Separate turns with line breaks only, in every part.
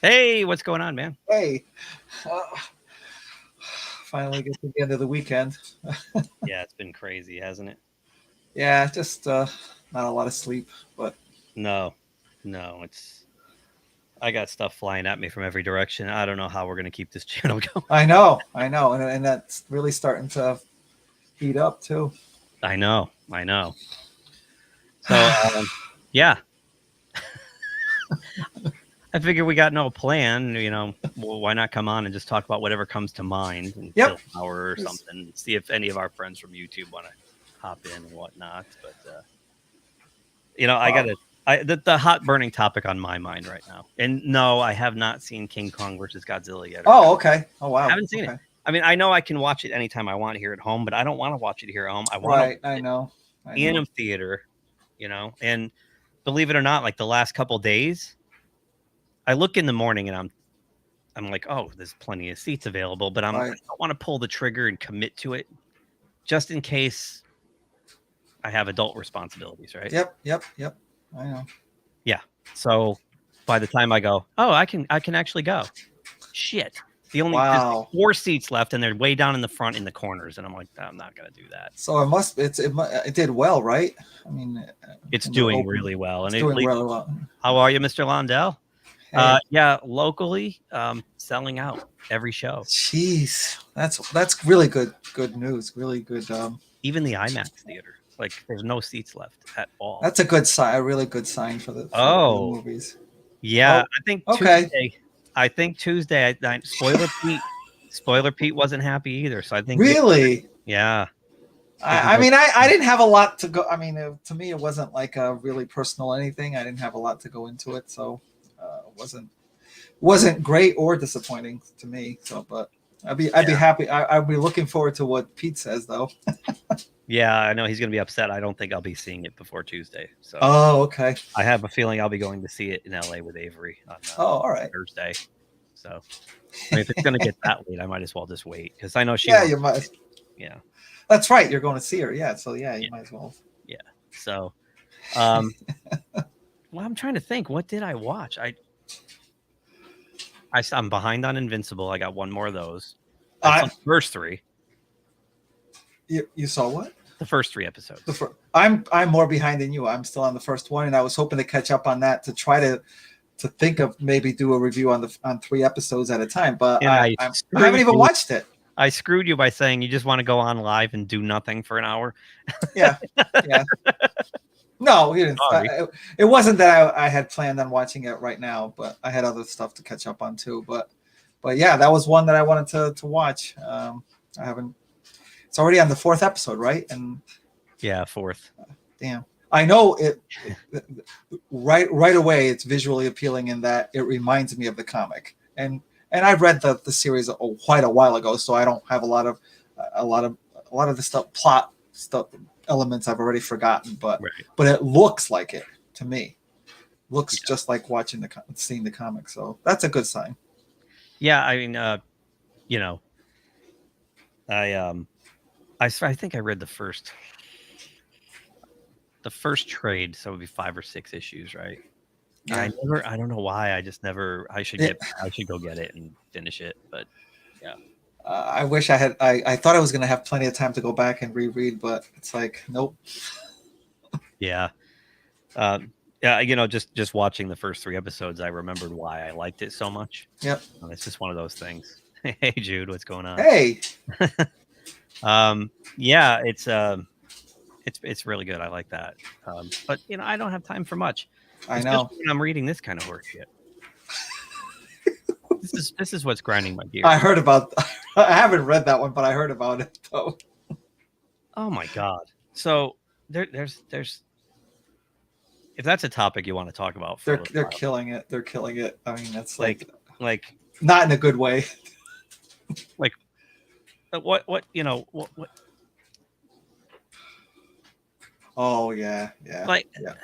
Hey, what's going on, man?
Hey, uh, finally get to the end of the weekend.
Yeah, it's been crazy, hasn't it?
Yeah, just not a lot of sleep, but
No, no, it's I got stuff flying at me from every direction. I don't know how we're gonna keep this channel going.
I know, and that's really starting to heat up too.
I know. So, yeah, I figure we got no plan. Well, why not come on and just talk about whatever comes to mind and
Yep.
kill an hour or something? See if any of our friends from YouTube want to hop in and whatnot. But I
Um,
gotta. The hot burning topic on my mind right now. And no, I have not seen King Kong versus Godzilla yet.
oh, okay. Oh,
I
wow.
haven't seen it.
Okay.
I mean, I know I can watch it anytime I want here at home, but I don't want to watch it here at home. I want to
Right.
watch
I
it
know. I
in
know.
a theater, And believe it or not, like the last couple days, I look in the morning and I'm like, oh, there's plenty of seats available, but I
Right.
don't want to pull the trigger and commit to it just in case I have adult responsibilities, right?
Yep. I know.
Yeah. So by the time I go, oh, I can actually go. Shit. There's like
Wow.
4 seats left, and they're way down in the front in the corners, and I'm like, I'm not gonna do that.
So it did well, right? I mean,
It's
in the
doing
open,
really well,
it's
and
doing really well.
how are you, Mr. Londell?
Hey,
Yeah, locally, selling out every show,
jeez, that's really good news. Really good.
even the IMAX theater. Like, there's no seats left at all.
That's a good sign. A really good sign for the
Oh,
movies.
yeah,
Oh,
I think
okay.
Tuesday. Spoiler Pete wasn't happy either. So I think
Really?
yeah, I think
I mean, I didn't have a lot to go. I mean, to me, it wasn't like a really personal anything. I didn't have a lot to go into it, so it wasn't great or disappointing to me. So, but I'd be
yeah,
happy. I'd be looking forward to what Pete says, though.
yeah. I know he's gonna be upset. I don't think I'll be seeing it before Tuesday. So
Oh, okay.
I have a feeling I'll be going to see it in LA with Avery on
Oh, all right.
Thursday. So I mean, if it's gonna get that late, I might as well just wait because I know she
Yeah,
wants.
you might.
Yeah,
That's right. You're going to see her. Yeah. So yeah, you
yeah,
might as well.
yeah. So, um, well, I'm trying to think. What did I watch? I'm behind on Invincible. I got one more of those. I saw
I
the first three.
you saw what?
The first 3 episodes.
I'm more behind than you. I'm still on the first one, and I was hoping to catch up on that to try to think of maybe do a review on 3 episodes at a time. But
And
I haven't even watched it.
I screwed you by saying you just want to go on live and do nothing for an hour.
Yeah, yeah. No, you didn't.
Sorry.
It wasn't that I had planned on watching it right now, but I had other stuff to catch up on too. But yeah, that was one that I wanted to watch. I haven't. It's already on the 4th episode, right? And
Yeah, fourth.
damn, I know it. Right away, it's visually appealing in that it reminds me of the comic, and I read the series quite a while ago, so I don't have a lot of the plot stuff elements I've already forgotten, but
Right.
but it looks like it to me. Looks
Yeah.
just like seeing the comic, so that's a good sign.
Yeah, I mean, you know, I think I read the first trade, so it would be 5 or 6 issues, right?
Yeah.
I don't know why. I just never. I should go get it and finish it, but yeah.
I wish I had. I thought I was going to have plenty of time to go back and reread, but it's like nope.
Yeah. Yeah, just watching the first 3 episodes, I remembered why I liked it so much.
Yep.
It's just one of those things. Hey, Jude, what's going on?
Hey.
Yeah, it's really good. I like that. But I don't have time for much.
I
Especially
know.
when I'm reading this kind of work shit. This is what's grinding my gears.
I heard about. I haven't read that one, but I heard about it though.
Oh my god! So there's if that's a topic you want to talk about,
They're killing it. They're killing it. I mean, that's like
not
in a good way.
Like what?
Oh yeah.
Like
yeah.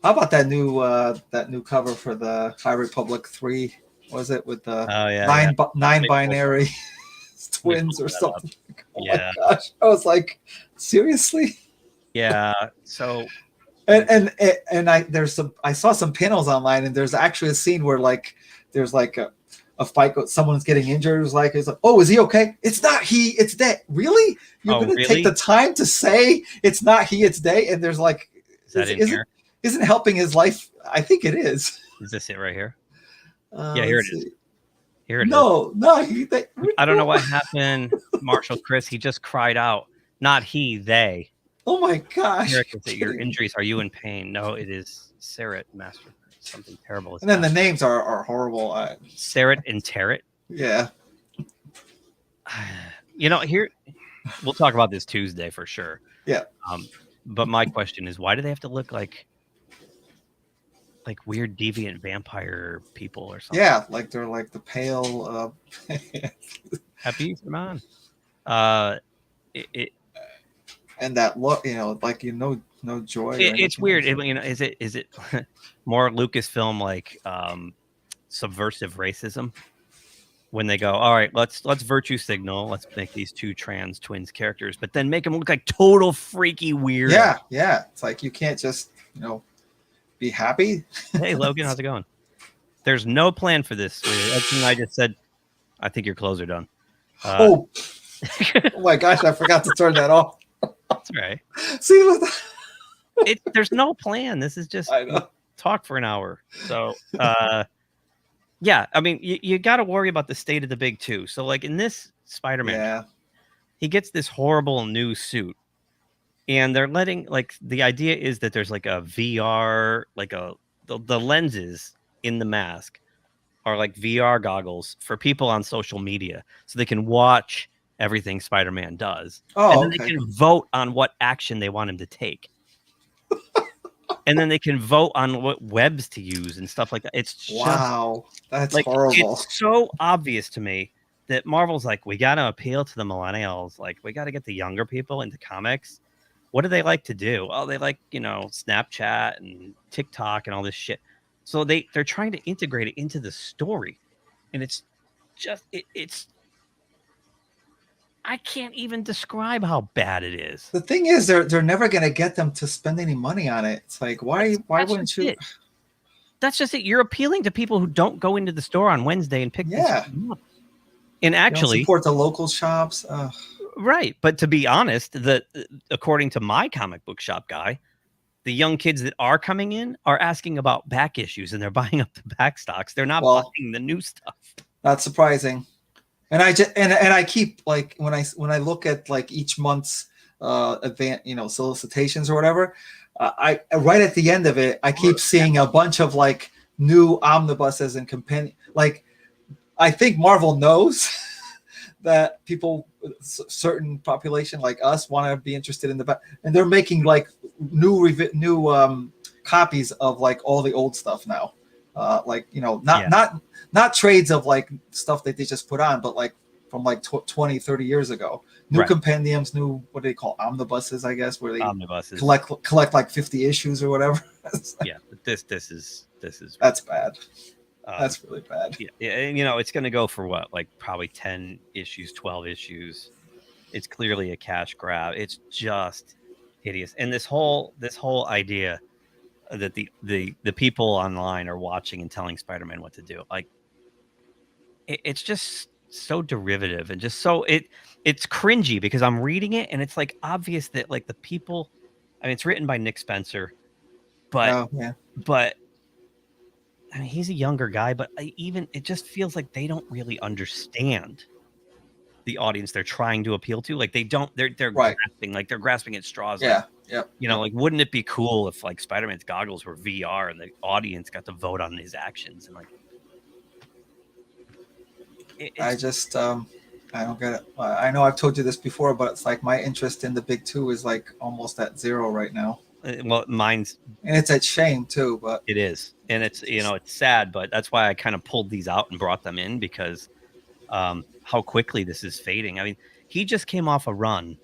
How about that new cover for the High Republic 3? Was it with the nine binary twins or something? Oh
yeah.
my gosh! I was like, seriously?
Yeah. So
And I saw some panels online, and there's actually a scene where like there's like a fight, someone's getting injured. It's like, oh, is he okay? It's not he, it's they. Really? You're gonna take the time to say it's not he, it's they? And there's like,
is that in here?
Isn't helping his life? I think it is.
Is this it right here? Yeah, here it is. Here it is.
No,
I don't know what happened, Marshall Chris. He just cried out, not he, they.
Oh my gosh.
Your injuries, are you in pain? No, it is Saret, Master. Something terrible.
And then the names are horrible.
Saret and Tarot.
Yeah.
You know, here we'll talk about this Tuesday for sure.
Yeah.
But my question is, why do they have to look like weird deviant vampire people or something?
Yeah, like they're like the pale
Happy man.
And that look, like no joy.
It's weird. Is it more Lucasfilm like subversive racism? When they go, all right, let's virtue signal, let's make these two trans twins characters, but then make them look like total freaky weird.
Yeah. It's like you can't just be happy.
Hey Logan, how's it going? There's no plan for this. Edson and I just said, I think your clothes are done.
Oh my gosh, I forgot to turn that off.
That's right.
See,
there's no plan. This is just talk for an hour. So, yeah, I mean, you got to worry about the state of the big two. So, like in this Spider-Man, he gets this horrible new suit, and they're letting the idea is that there's like a VR, the lenses in the mask are like VR goggles for people on social media, so they can watch everything Spider-Man does. And then they can vote on what action they want him to take. And then they can vote on what webs to use and stuff like that. It's just,
wow, that's horrible.
It's so obvious to me that Marvel's like, we got to appeal to the millennials. Like, we got to get the younger people into comics. What do they like to do? Oh, they like, Snapchat and TikTok and all this shit. So they're trying to integrate it into the story. And it's just, it's I can't even describe how bad it is.
The thing is, they're never going to get them to spend any money on it. It's like, why wouldn't you?
That's just it. You're appealing to people who don't go into the store on Wednesday and pick this up. And actually,
support the local shops.
Right. But to be honest, according to my comic book shop guy, the young kids that are coming in are asking about back issues and they're buying up the back stocks. They're not buying the new stuff.
Not surprising. And I keep like when I look at like each month's solicitations or whatever, I right at the end of it, I keep seeing a bunch of like new omnibuses and companion. Like, I think Marvel knows that people, certain population like us, want to be interested in the back, and they're making like new copies of like all the old stuff now. Not trades of like stuff that they just put on, but like from like 20, 30 years ago. New compendiums, new, what do they call, omnibuses, I guess, where they collect like 50 issues or whatever.
Yeah, but this is
that's bad. That's really bad.
Yeah, and it's going to go for what, like probably 10 issues, 12 issues. It's clearly a cash grab. It's just hideous. And this whole idea that the people online are watching and telling Spider-Man what to do, like it's just so derivative and just so it's cringy because I'm reading it and it's like obvious that like the people, I mean, it's written by Nick Spencer, but I mean, he's a younger guy, but it just feels like they don't really understand the audience they're trying to appeal to. Like they're grasping at straws.
Yeah.
Like, wouldn't it be cool if like Spider-Man's goggles were VR and the audience got to vote on his actions? And like,
I don't get it. I know I've told you this before, but it's like my interest in the big two is like almost at zero right now.
Well, mine's,
and it's a shame too, but
it is, and it's it's sad, but that's why I kind of pulled these out and brought them in because how quickly this is fading. I mean, he just came off a run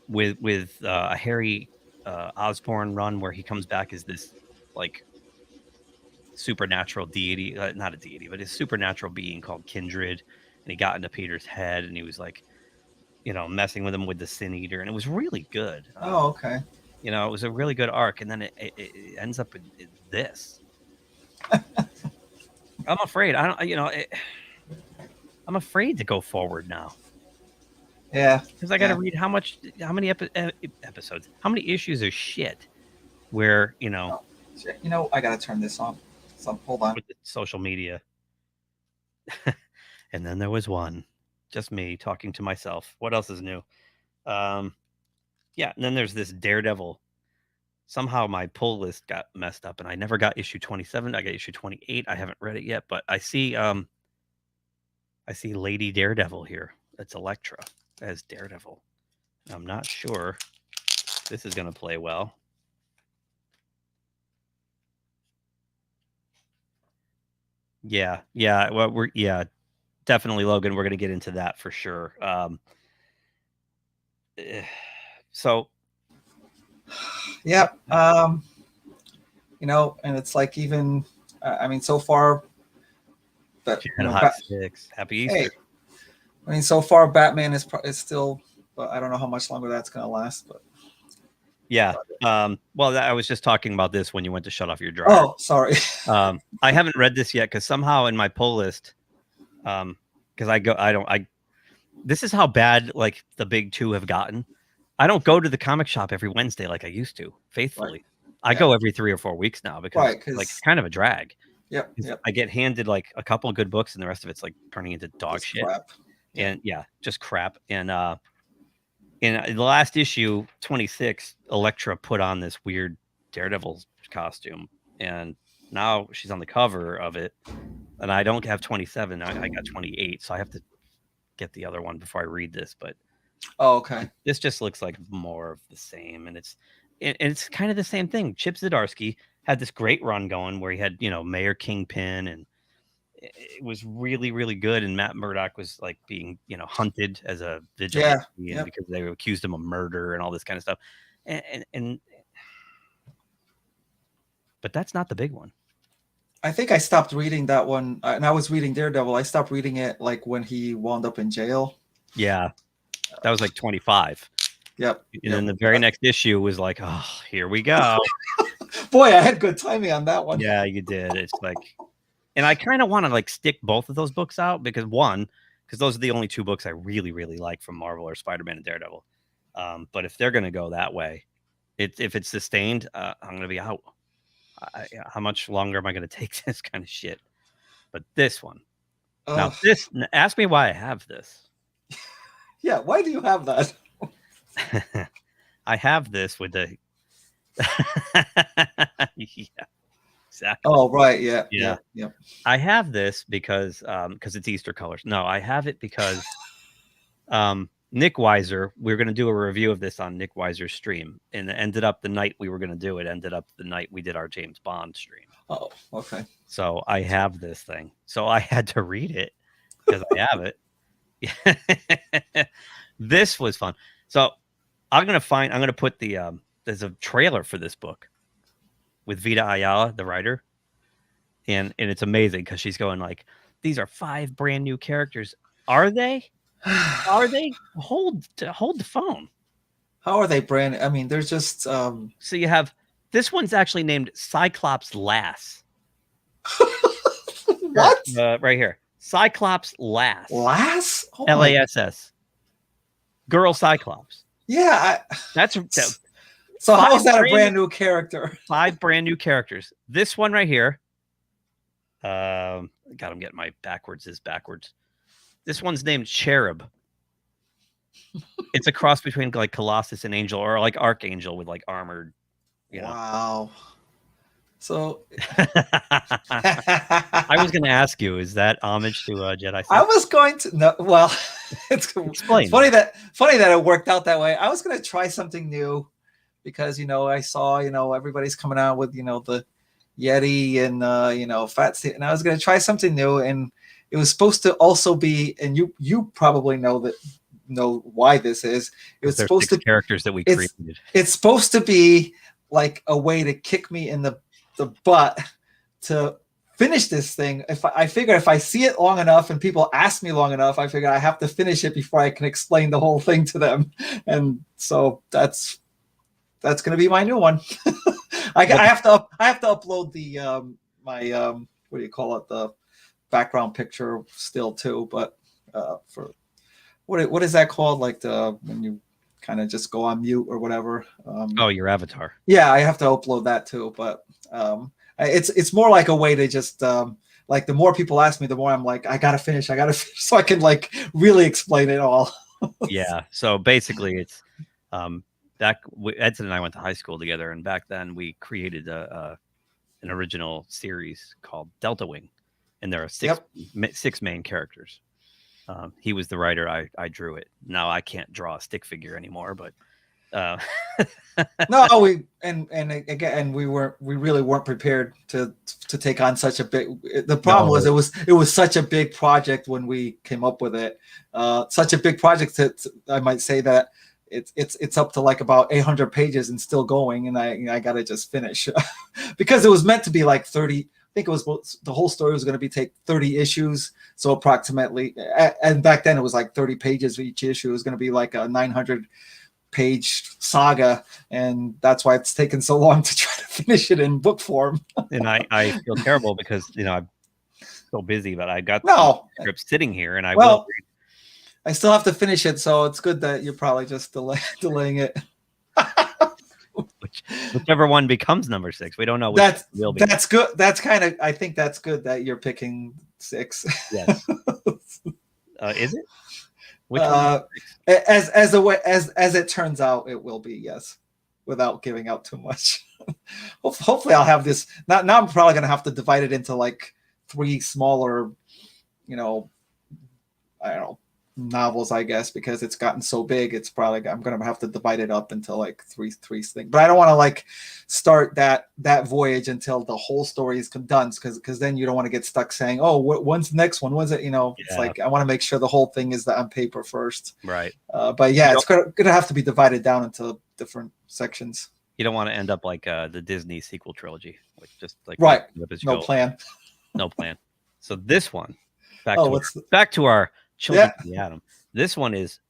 with a Harry Osborn run where he comes back as this like supernatural deity, not a deity, but a supernatural being called Kindred, and he got into Peter's head and he was like, messing with him with the Sin Eater, and it was really good.
Okay.
You know, it was a really good arc, and then it ends up in this. I'm afraid. I don't. You know, I'm afraid to go forward now.
Yeah,
because I got to read how many episodes, how many issues of shit. Where
I got to turn this on. So hold on.
With the social media. And then there was one, just me talking to myself. What else is new? Yeah, and then there's this Daredevil. Somehow my pull list got messed up, and I never got issue 27. I got issue 28. I haven't read it yet, but I see Lady Daredevil here. That's Elektra as Daredevil. I'm not sure this is going to play well. Yeah. Well, definitely, Logan. We're going to get into that for sure. So,
yeah, and it's like even, I mean, so far,
that hot six. Happy Easter.
Hey, I mean, so far, Batman is still, but I don't know how much longer that's going to last. But
yeah, well, I was just talking about this when you went to shut off your dryer.
Oh, sorry.
I haven't read this yet because somehow in my pull list, because this is how bad like the big two have gotten. I don't go to the comic shop every Wednesday like I used to faithfully. Right. I go every 3 or 4 weeks now because like it's kind of a drag.
Yep.
I get handed like a couple of good books and the rest of it's like turning into dog shit.
Crap.
And just crap. And in the last issue, 26, Elektra put on this weird Daredevil costume, and now she's on the cover of it. And I don't have 27. I got 28, so I have to get the other one before I read this. But
okay,
this just looks like more of the same, and it's kind of the same thing. Chip Zdarsky had this great run going where he had Mayor Kingpin, and it was really, really good. And Matt Murdock was like being hunted as a vigilante because they accused him of murder and all this kind of stuff. And but that's not the big one.
I think I stopped reading that one, and I was reading Daredevil. I stopped reading it like when he wound up in jail.
Yeah, that was like 25.
Yep.
And then the very next issue was like, oh, here we go.
Boy, I had good timing on that one.
Yeah, you did. It's like, and I kind of want to like stick both of those books out because those are the only 2 books I really, really like from Marvel or Spider-Man and Daredevil. But if they're going to go that way, if it's sustained, I'm going to be out. How much longer am I going to take this kind of shit? But this one, now ask me why I have this.
Yeah, why do you have that?
I have this with the yeah, exactly.
Oh, right, yeah.
I have this because it's Easter colors. No, I have it because Nick Weiser, we were going to do a review of this on Nick Weiser's stream, and it ended up the night we were going to do it ended up the night we did our James Bond stream.
Oh, okay.
So I have this thing. So I had to read it because I have it. This was fun. So I'm going to put there's a trailer for this book with Vita Ayala, the writer. And it's amazing because she's going like, these are 5 brand new characters. Are they? Are they? Hold the phone.
How are they brand? I mean, they're just
So you have this one's actually named Cyclops Lass.
What?
Right here. Cyclops Lass.
Lass?
Oh, Lass. Girl Cyclops.
Yeah. So how is that a brand new character?
5 brand new characters. This one right here. God, I'm getting my backwards. This one's named Cherub. It's a cross between like Colossus and Angel, or like Archangel with like armored.
Wow. So
I was going to ask you, is that homage to Jedi?
I was going to no. Well, it's funny that it worked out that way. I was going to try something new because I saw everybody's coming out with the Yeti and Fat Steve, and I was going to try something new, and it was supposed to also be, and you probably know why this is. It was supposed to
characters that we created.
It's supposed to be like a way to kick me in the butt to finish this thing. I figure if I see it long enough and people ask me long enough, I figure I have to finish it before I can explain the whole thing to them. And so that's that's going to be my new one. I have to upload the my what do you call it, the background picture still too, but for what is that called, like the when you kind of just go on mute or whatever.
Oh, your avatar.
Yeah, I have to upload that too, but it's more like a way to just like the more people ask me, the more I'm like, I gotta finish, so I can like really explain it all.
Yeah. So basically, it's Edson and I went to high school together, and back then we created an original series called Delta Wing, and there are six main characters. He was the writer. I drew it. Now I can't draw a stick figure anymore, but
no, we really weren't prepared to take on such a big. The problem was it was such a big project when we came up with it. Such a big project that I might say that it's up to like about 800 pages and still going, and I got to just finish because it was meant to be like 30. I think it was the whole story was going to take 30 issues, so approximately. And back then it was like 30 pages for each issue. It was going to be like a 900-page saga, and that's why it's taken so long to try to finish it in book form.
And I feel terrible because I'm so busy, but I got scripts sitting here, and I
still have to finish it, so it's good that you're probably just delaying it.
Whichever one becomes number 6, we don't know.
That's good. That's kind of. I think that's good that you're picking 6.
Yes. Is it? Which
as it turns out, it will be, yes, without giving out too much. Hopefully, I'll have this. Now I'm probably gonna have to divide it into like 3 smaller, I don't know, novels, I guess, because it's gotten so big. It's probably I'm gonna have to divide it up into like three things. But I don't want to like start that voyage until the whole story is done, because then you don't want to get stuck saying, oh, when's the next one? When's it? It's like I want to make sure the whole thing is on paper first.
Right.
But yeah, it's gonna have to be divided down into different sections.
You don't want to end up like the Disney sequel trilogy, which just like
no plan.
No plan. So this one, back to our Children of the Atom. This one is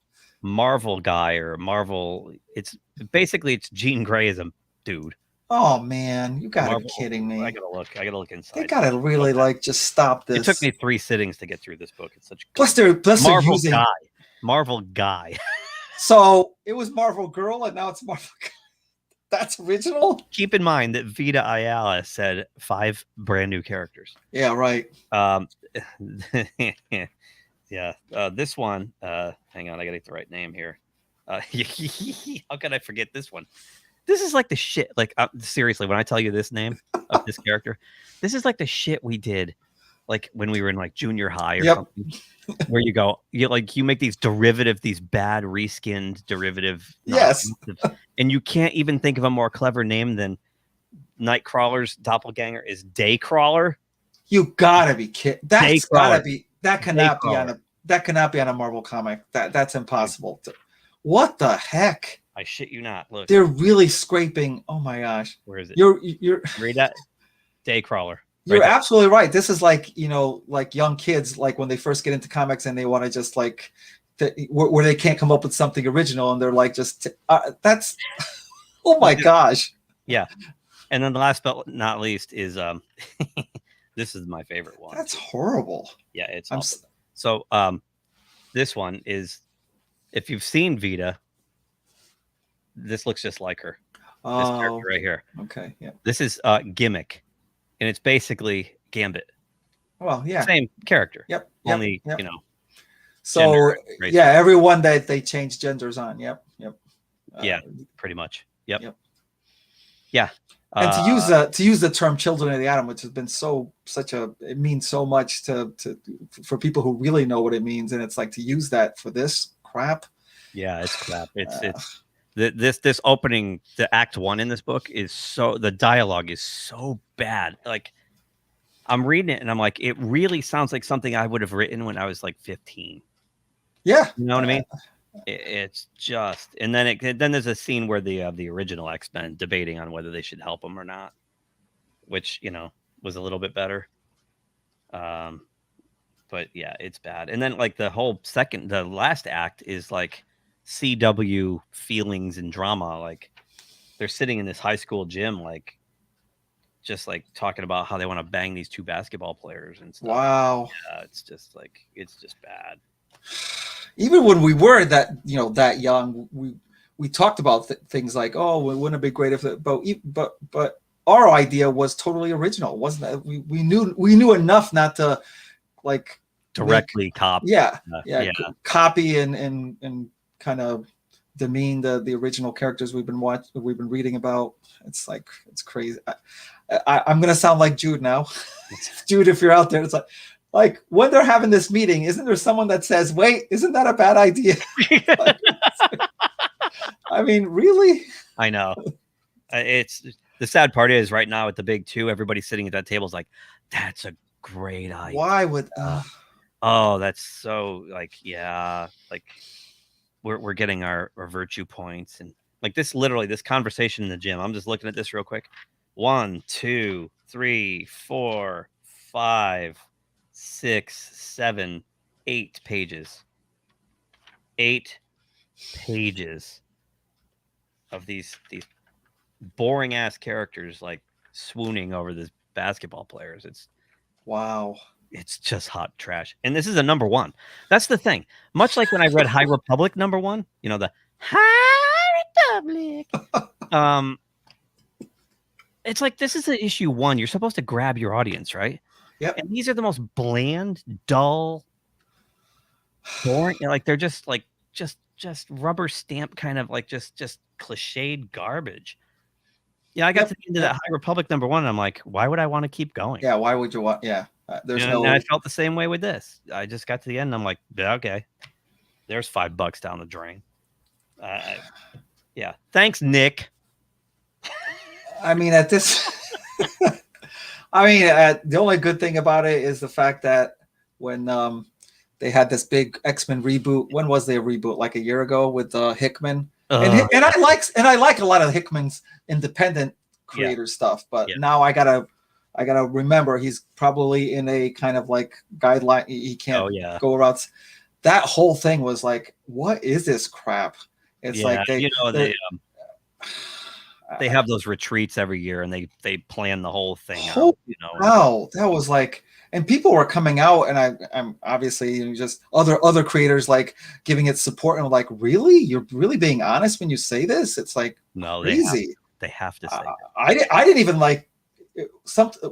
Marvel guy or Marvel. It's basically Jean Grey as a dude.
Oh man, you gotta be kidding me!
I gotta look inside.
They gotta really like just stop this.
It took me 3 sittings to get through this book. It's such.
Plus they're using
Marvel guy.
So it was Marvel Girl, and now it's Marvel Guy. That's original.
Keep in mind that Vita Ayala said 5 brand new characters.
Yeah, right.
Yeah, this one. Hang on, I gotta get the right name here. How can I forget this one? This is like the shit. Like seriously, when I tell you this name of this character, this is like the shit we did, like when we were in like junior high or something. Where you make these bad reskinned derivative.
Yes.
And you can't even think of a more clever name than Nightcrawler's doppelganger is Daycrawler.
You gotta be kidding. That's gotta be. That cannot be on a Marvel comic. That's impossible. What the heck?
I shit you not. Look,
they're really scraping. Oh my gosh.
Where is it?
You're
read that. Daycrawler.
You're absolutely right. This is like, like young kids, like when they first get into comics and they want to just like where they can't come up with something original, and they're like, that's oh my gosh.
Yeah. And then the last but not least is this is my favorite one.
That's horrible.
Yeah, it's awful. So this one is, if you've seen Vita, this looks just like her. This character right here.
Okay, yeah.
This is Gimmick, and it's basically Gambit.
Well, yeah.
Same character.
Yep.
Only,
So everyone that they change genders on. Yep. Yeah,
pretty much. Yep.
Yeah. And to use the term "Children of the Atom," which has been it means so much for people who really know what it means, and it's like to use that for this crap.
Yeah, it's crap. It's this opening, the Act 1 in this book the dialogue is so bad. Like I'm reading it and I'm like, it really sounds like something I would have written when I was like 15.
Yeah,
you know what I mean. It's just, and then then there's a scene where the original X-Men debating on whether they should help him or not, which was a little bit better. But yeah, it's bad. And then like the last act is like CW feelings and drama. Like they're sitting in this high school gym, like just like talking about how they want to bang these 2 basketball players and stuff.
Wow.
Yeah, it's just bad.
Even when we were that, that young, we talked about things like, oh, it wouldn't have been great if, but our idea was totally original, wasn't it? We knew enough not to like
directly copy.
Copy and kind of demean the original characters we've been reading about. It's like, it's crazy. I'm gonna sound like Jude now. Jude, if you're out there, it's like when they're having this meeting, isn't there someone that says, wait, isn't that a bad idea? I mean, really?
I know. It's the sad part is right now at the big 2, everybody sitting at that table is like, that's a great idea.
Why would
oh, that's so like, yeah, like we're getting our virtue points, and like this conversation in the gym. I'm just looking at this real quick. 1, 2, 3, 4, 5, 6, 7, 8 pages. 8 pages of these boring ass characters like swooning over this basketball players. It's
wow.
It's just hot trash. And this is a number 1. That's the thing. Much like when I read High Republic number 1, the High Republic. It's like, this is an issue 1. You're supposed to grab your audience, right?
Yep.
And these are the most bland, dull, boring. Like they're just like just rubber stamp kind of like just cliched garbage. Yeah, I got to the end of that High Republic number 1, and I'm like, why would I want to keep going?
Yeah, why would you want? Yeah, there's no.
And I felt the same way with this. I just got to the end, and I'm like, yeah, okay, there's $5 down the drain. Yeah, thanks, Nick.
I mean, at this, the only good thing about it is the fact that when they had this big X-Men reboot, when was their reboot? Like a year ago with Hickman. And I like a lot of Hickman's independent creator stuff, but now I gotta remember he's probably in a kind of like guideline. He can't go around. That whole thing was like, what is this crap? It's like
they have those retreats every year, and they plan the whole thing
out. Wow, that was like. And people were coming out, and I'm obviously just other creators like giving it support, and I'm like, really, you're really being honest when you say this? It's like crazy.
They have to say.
I didn't even like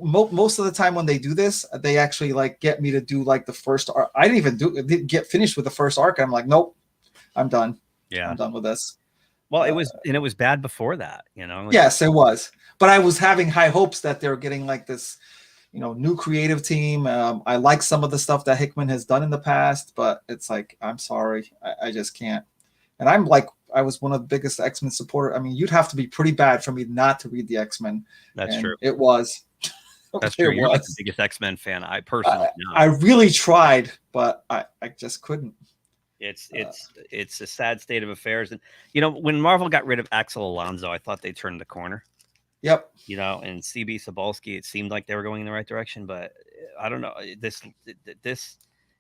most of the time when they do this, they actually like get me to do like the first arc. I didn't get finished with the first arc. I'm like, nope, I'm done. Yeah, I'm done with this.
Well, it was bad before that,
Yes, it was, but I was having high hopes that they were getting like this. New creative team. I like some of the stuff that Hickman has done in the past, but it's like, I'm sorry, I just can't. And I'm like, I was one of the biggest X-Men supporter. I mean, you'd have to be pretty bad for me not to read the X-Men.
That's true.
It was.
That's true. You're like the biggest X-Men fan. I personally,
I really tried, but I just couldn't.
It's a sad state of affairs. And when Marvel got rid of Axel Alonso, I thought they turned the corner.
Yep.
And CB Cebulski, it seemed like they were going in the right direction, but I don't know. This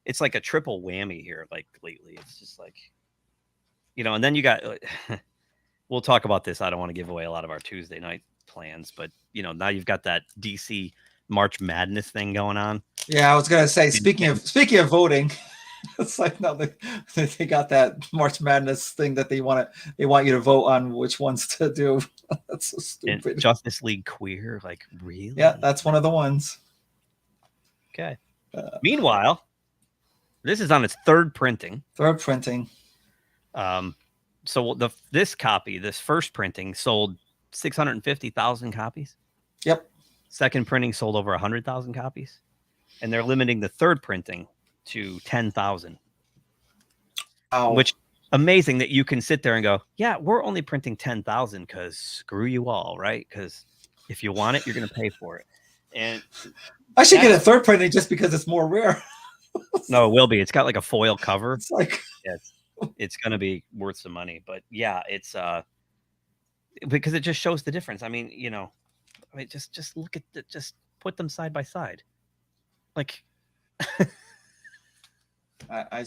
it's like a triple whammy here. Like lately, it's just like, and then you got. We'll talk about this. I don't want to give away a lot of our Tuesday night plans, but now you've got that DC March Madness thing going on.
Yeah, I was gonna say. Speaking of voting. It's like they got that March Madness thing that they want you to vote on which ones to do. That's so stupid.
And Justice League Queer, like really?
Yeah, that's one of the ones.
Okay. Meanwhile, this is on its third printing. So this first printing sold 650,000 copies.
Yep.
Second printing sold over 100,000 copies, and they're limiting the third printing to 10,000. Which amazing that you can sit there and go, yeah, we're only printing 10,000 because screw you all, right? Because if you want it, you're going to pay for it. And
I should get a third printing just because it's more rare.
No, it will be. It's got like a foil cover.
It's like
it's going to be worth some money, but yeah, it's because it just shows the difference. I mean, just look at just put them side by side, like.
I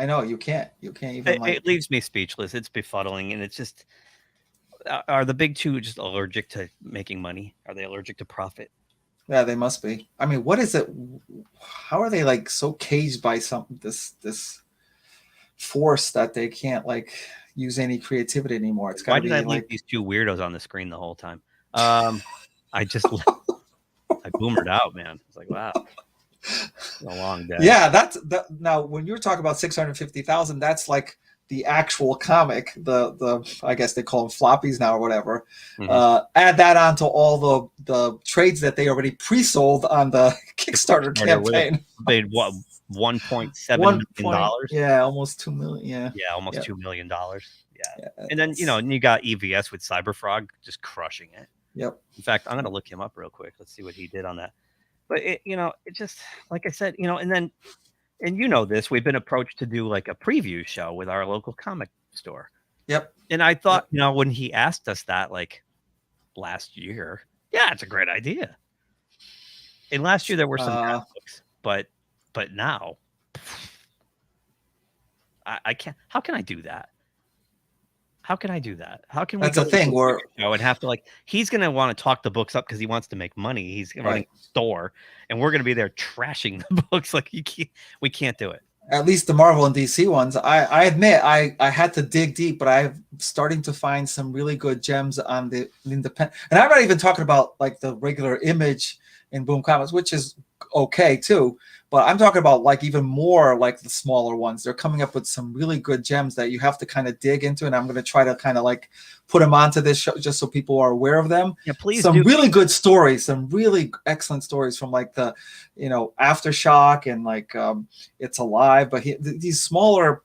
know you can't even.
It leaves me speechless. It's befuddling, and it's just are the big two just allergic to making money? Are they allergic to profit?
Yeah, they must be. I mean, what is it? How are they like so caged by this force that they can't like use any creativity anymore? It's got to be
Why did I leave
like
these two weirdos on the screen the whole time? I just I boomered out, man. It's like, wow, it's a long day.
yeah. That's that. Now, when you're talking about 650,000, that's like the actual comic. The I guess they call them floppies now or whatever. Add that on to all the trades that they already pre-sold on the Kickstarter campaign.
Paid what, $1.7 million?
Yeah, almost 2 million. Yeah,
yeah, almost $2 million. Yeah, and then you got EVS with Cyberfrog just crushing it.
Yep.
In fact, I'm gonna look him up real quick. Let's see what he did on that. But it just like I said, and this, we've been approached to do like a preview show with our local comic store.
Yep.
And I thought, when he asked us that like last year, yeah, it's a great idea. And last year there were some bad books, but now I can't. How can I do that? How can I do that? How can we?
That's a thing where
and have to he's going to want to talk the books up because he wants to make money. He's running a store, and we're going to be there trashing the books. Like we can't do it.
At least the Marvel and DC ones. I admit I had to dig deep, but I'm starting to find some really good gems on the independent. And I'm not even talking about like the regular Image in Boom Comics, which is okay too. But I'm talking about like even more like the smaller ones. They're coming up with some really good gems that you have to kind of dig into. And I'm going to try to kind of like put them onto this show just so people are aware of them.
Yeah, please.
Some really good stories, some really excellent stories from like the, Aftershock and like It's Alive. But these smaller,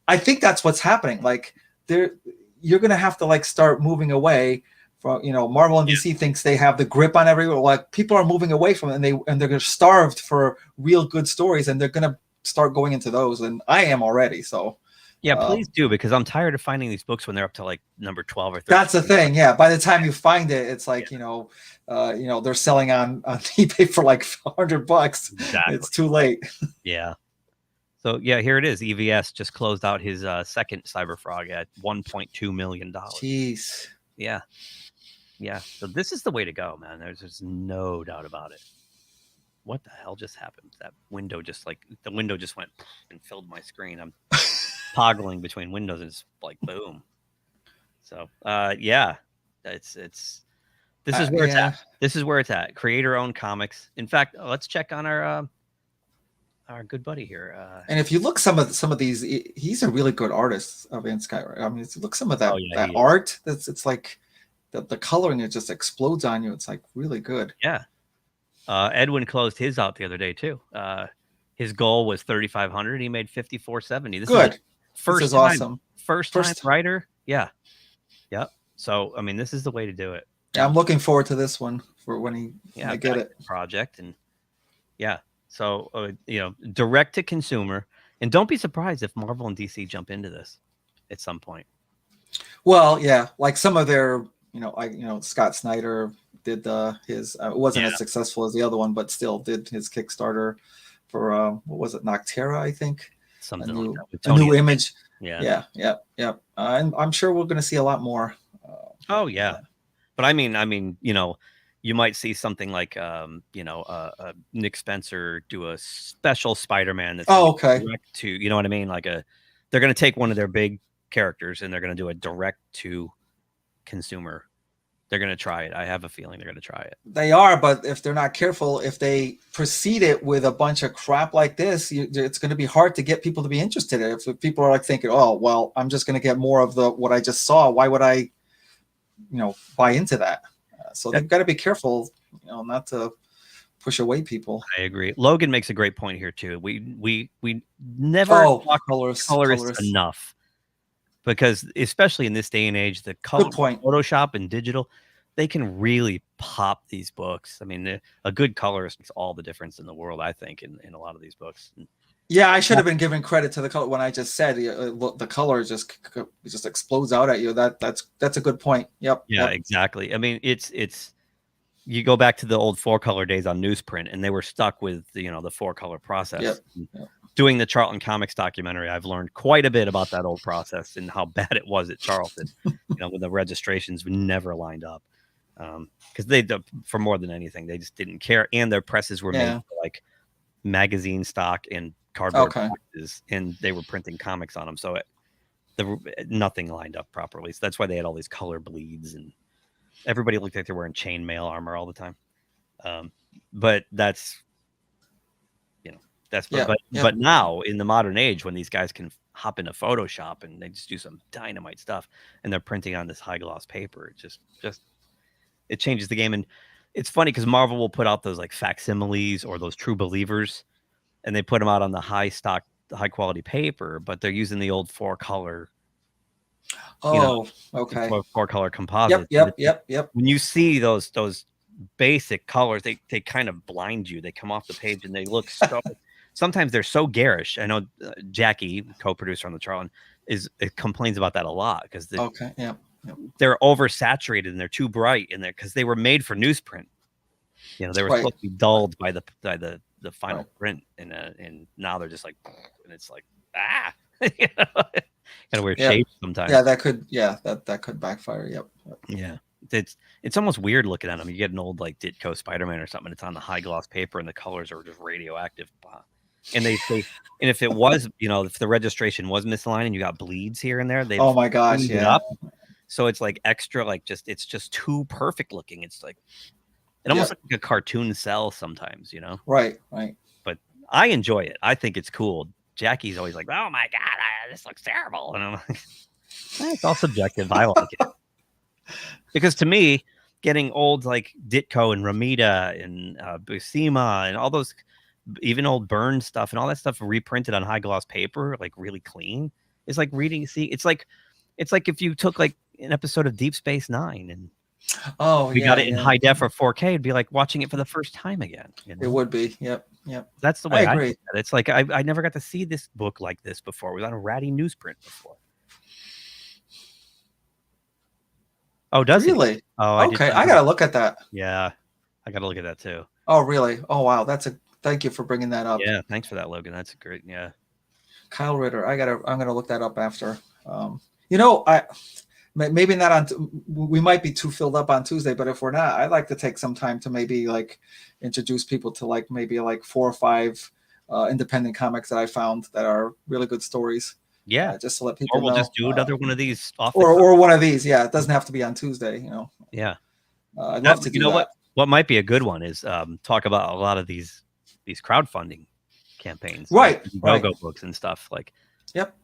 I think that's what's happening. Like you're going to have to like start moving away. Marvel and DC thinks they have the grip on everyone. Like people are moving away from it, and they're starved for real good stories, and they're gonna start going into those. And I am already. So
yeah, please do, because I'm tired of finding these books when they're up to like number 12 or 13.
That's the thing. Yeah, by the time you find it, it's like they're selling on eBay for like $100. Exactly. It's too late.
Yeah. So yeah, here it is. EVS just closed out his second Cyberfrog at $1.2 million.
Jeez.
Yeah. Yeah, so this is the way to go, man. There's no doubt about it. What the hell just happened? That window the window just went and filled my screen. I'm toggling between windows and it's like boom. So yeah, this is where it's at. This is where it's at. Creator-owned comics. In fact, let's check on our good buddy here.
And if you look some of these, he's a really good artist of Sky. I mean, if you look some of that art, it's like. The coloring, it just explodes on you. It's like really good.
Yeah. Edwin closed his out the other day too. His goal was 3,500. He made 5,470. This
good.
This is
awesome.
First time writer. Yeah. Yep. So I mean, this is the way to do it.
Yeah, I'm looking forward to this one for when I get it.
Project and yeah. So direct to consumer, and don't be surprised if Marvel and DC jump into this at some point.
Well, yeah, like some of their. Scott Snyder did his. It wasn't as successful as the other one, but still did his Kickstarter for what was it, Noctera, I think.
Something like that.
A new Image.
Yeah.
And I'm sure we're going to see a lot more.
Oh yeah, but I mean, you might see something like Nick Spencer do a special Spider-Man that's direct to, you know what I mean? Like they're going to take one of their big characters and they're going to do a direct to consumer. They're going to try it. I have a feeling they're going to try it.
They are, but if they're not careful, if they proceed it with a bunch of crap like this, it's going to be hard to get people to be interested in it. If people are like thinking, oh, well, I'm just going to get more of what I just saw. Why would I, buy into that? So they've got to be careful, not to push away people.
I agree. Logan makes a great point here too. We never talk colorists enough. Because especially in this day and age, the color, Photoshop and digital, they can really pop these books. I mean, a good colorist makes all the difference in the world, I think, in a lot of these books.
Yeah, I should have been giving credit to the color when I just said the color just explodes out at you. That's a good point. Yep.
Yeah, exactly. I mean, it's you go back to the old 4-color days on newsprint, and they were stuck with the 4-color process.
Yep.
doing the Charlton Comics documentary, I've learned quite a bit about that old process and how bad it was at Charlton. When the registrations never lined up, because they, for more than anything, they just didn't care, and their presses were made for like magazine stock and cardboard boxes, and they were printing comics on them, so nothing lined up properly. So that's why they had all these color bleeds, and everybody looked like they're wearing chainmail armor all the time. But that's. But now in the modern age, when these guys can hop into Photoshop and they just do some dynamite stuff, and they're printing on this high gloss paper, it changes the game. And it's funny because Marvel will put out those like facsimiles or those true believers, and they put them out on the high quality paper, but they're using the old 4-color.
Okay.
4-color composite.
Yep.
When you see those basic colors, they kind of blind you. They come off the page and they look so. Sometimes they're so garish. I know Jackie, co-producer on the Charlton, complains about that a lot because they're oversaturated and they're too bright in there because they were made for newsprint. They were supposed to be dulled by the final print, and now they're just like, and it's like kind of weird shape sometimes.
Yeah, that could backfire. Yep.
Yeah. It's almost weird looking at them. You get an old like Ditko Spider-Man or something, and it's on the high gloss paper and the colors are just radioactive. And they say, and if it was, if the registration was misaligned and you got bleeds here and there, they
my gosh,
it up. So it's like extra, like it's just too perfect looking. It's like it almost looks like a cartoon cell sometimes,
Right.
But I enjoy it. I think it's cool. Jackie's always like, "Oh my god, this looks terrible," and I'm like, it's all subjective. I like it because to me, getting old like Ditko and Ramita and Buscema and all those. Even old Burn stuff and all that stuff reprinted on high gloss paper, like really clean, is like reading. It's like if you took like an episode of Deep Space Nine and we got it in high def or 4K, it'd be like watching it for the first time again.
It would be. Yep.
That's the way
I agree.
It's like I never got to see this book like this before. It was on a ratty newsprint before. Oh, does
really?
It? Oh,
okay. I gotta look at that.
Yeah, I gotta look at that too.
Oh, really? Oh, wow. Thank you for bringing that up.
Yeah, thanks for that, Logan. That's great. Yeah,
Kyle Ritter. I'm gonna look that up after. Maybe not on. We might be too filled up on Tuesday, but if we're not, I'd like to take some time to maybe like introduce people to like maybe like 4 or 5 independent comics that I found that are really good stories.
Yeah,
just to let people know.
Or we'll just do another one of these.
Or one of these. Yeah, it doesn't have to be on Tuesday.
Yeah,
I'd love to do that.
What might be a good one is talk about a lot of these crowdfunding campaigns,
right?
Go books and stuff like.
Yep.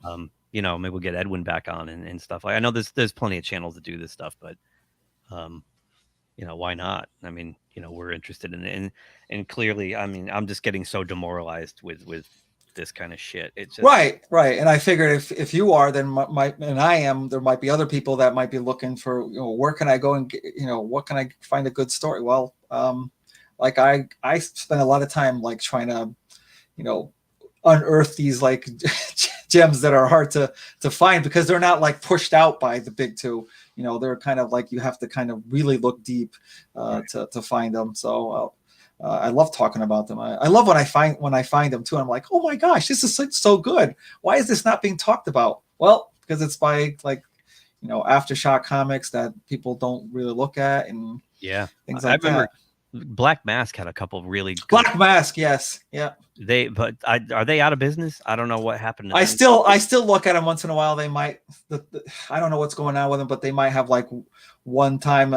Maybe we'll get Edwin back on and stuff. I know there's plenty of channels that do this stuff, but why not? I mean, we're interested in it, and clearly, I mean, I'm just getting so demoralized with this kind of shit. It's just...
right. And I figured if you are, then and I am, there might be other people that might be looking for, where can I go and get, what can I find a good story? Well, like I spend a lot of time like trying to, unearth these like gems that are hard to find because they're not like pushed out by the big two. They're kind of like you have to kind of really look deep to find them. So I love talking about them. I love when I find them too. I'm like, oh my gosh, this is so good. Why is this not being talked about? Well, because it's by like Aftershock comics that people don't really look at and things like that.
Black Mask had a couple of really good...
Black Mask, yes, yeah.
Are they out of business? I don't know what happened to
them. I still look at them once in a while. They might, I don't know what's going on with them, but they might have like one time,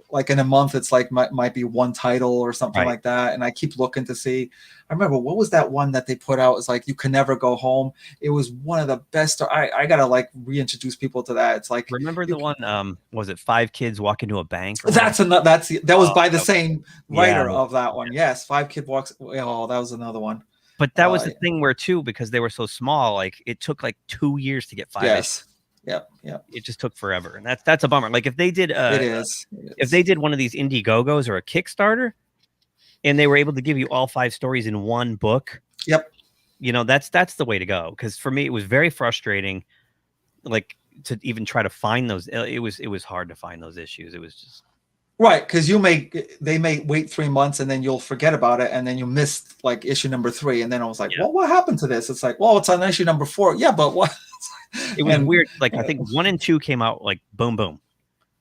like in a month, it's like might be one title or something like that. And I keep looking to see. I remember what was that one that they put out? It's like You Can Never Go Home. It was one of the best. I gotta like reintroduce people to that. It's like
remember the one? Was it 5 Kids Walk Into a Bank?
That was by the same writer of that one. Yes, 5 Kid Walks. Oh, that was another one.
But that was the thing where too, because they were so small, like it took like 2 years to get 5.
Yes. Yep.
It just took forever, and that's a bummer. Like if they did, if they did one of these Indiegogos or a Kickstarter, and they were able to give you all 5 stories in one book.
Yep.
That's the way to go. Because for me, it was very frustrating, like to even try to find those. It was hard to find those issues. It was just
Right, because they may wait 3 months and then you'll forget about it, and then you missed like issue number 3, and then I was like, well, what happened to this? It's like, well, it's on issue number 4. Yeah, but what?
It was weird. Like I think 1 and 2 came out like boom, boom,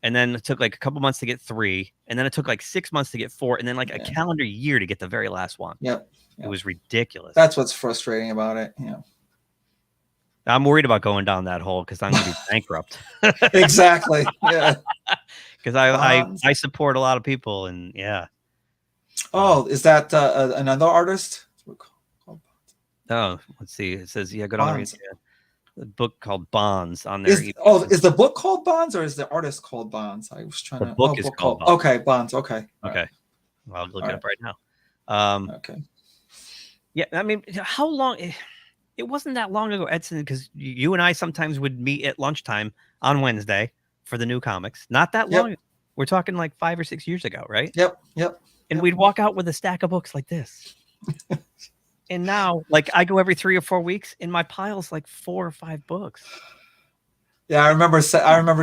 and then it took like a couple months to get 3, and then it took like 6 months to get 4, and then like a calendar year to get the very last one.
Yep.
It was ridiculous.
That's what's frustrating about it. Yeah.
I'm worried about going down that hole because I'm going to be bankrupt.
Exactly. Yeah.
Because I support a lot of people, and yeah.
Oh, is that another artist?
Oh, let's see. It says go down the book called Bonds on there.
Is the book called Bonds or is the artist called Bonds? I was trying
the book is called Bonds.
Okay, Bonds. Okay.
Okay. Well, I'll look it up right now.
Okay.
Yeah, I mean, how long? It wasn't that long ago, Edson, because you and I sometimes would meet at lunchtime on Wednesday for the new comics. Not that long. We're talking like 5 or 6 years ago, right?
Yep.
And we'd walk out with a stack of books like this. And now, like, I go every 3 or 4 weeks, and my pile's like 4 or 5 books.
Yeah, I remember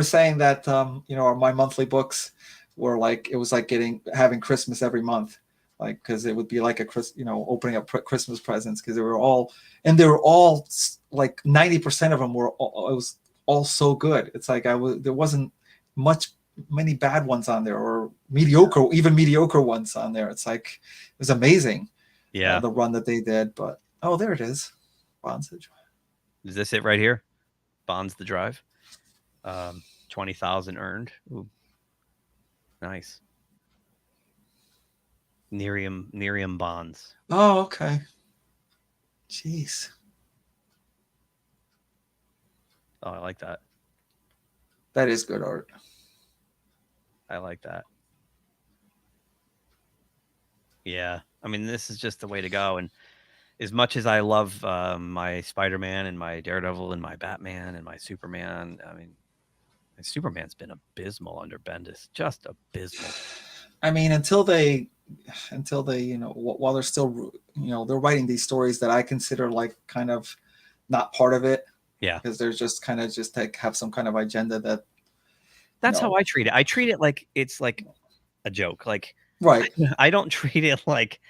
saying that my monthly books were like, it was like having Christmas every month, like, because it would be like opening up Christmas presents, because they were all like 90% of them it was all so good. It's like there wasn't many bad ones on there, or mediocre ones on there. It's like, it was amazing.
Yeah,
the run that they did. But there it is. Bonds the Drive.
Is this it right here? Bonds the Drive. 20,000 earned. Ooh. Nice. Nerium Bonds.
Oh, okay. Jeez.
Oh, I like that.
That is good art.
I like that. Yeah. I mean, this is just the way to go. And as much as I love my Spider-Man and my Daredevil and my Batman and my Superman, I mean, my Superman's been abysmal under Bendis. Just abysmal.
I mean, until they, while they're still, they're writing these stories that I consider like kind of not part of it.
Yeah.
Because they're just like have some kind of agenda
that's how I treat it. I treat it like it's like a joke. Like,
right.
I don't treat it like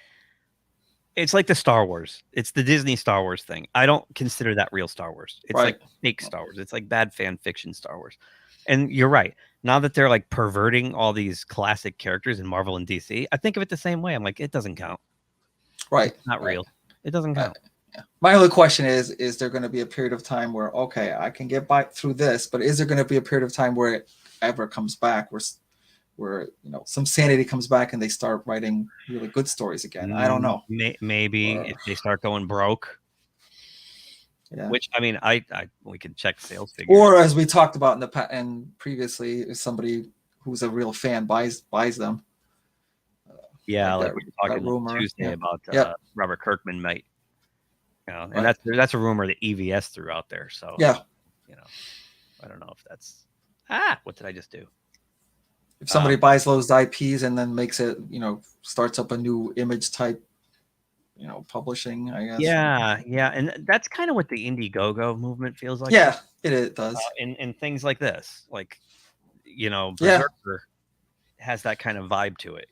it's like the Star Wars. It's the Disney Star Wars thing. I don't consider that real Star Wars. It's like fake Star Wars. It's like bad fan fiction Star Wars. And you're right. Now that they're like perverting all these classic characters in Marvel and DC, I think of it the same way. I'm like, it doesn't count.
Right.
It's not real. It doesn't count.
My only question is there going to be a period of time where, okay, I can get by through this, but is there going to be a period of time where it ever comes back, where some sanity comes back and they start writing really good stories again? I don't know.
Maybe if they start going broke. Yeah. Which, I mean, we can check sales figures.
Or as we talked about and previously, if somebody who's a real fan buys them.
Yeah, like we were talking Tuesday about Robert Kirkman might. And that's a rumor that EVS threw out there. So
yeah, I
don't know if that's what did I just do?
If somebody buys those IPs and then makes it, starts up a new Image type, publishing, I guess.
Yeah, and that's kind of what the Indiegogo movement feels like.
Yeah, it does.
And things like this, like Berserker has that kind of vibe to it,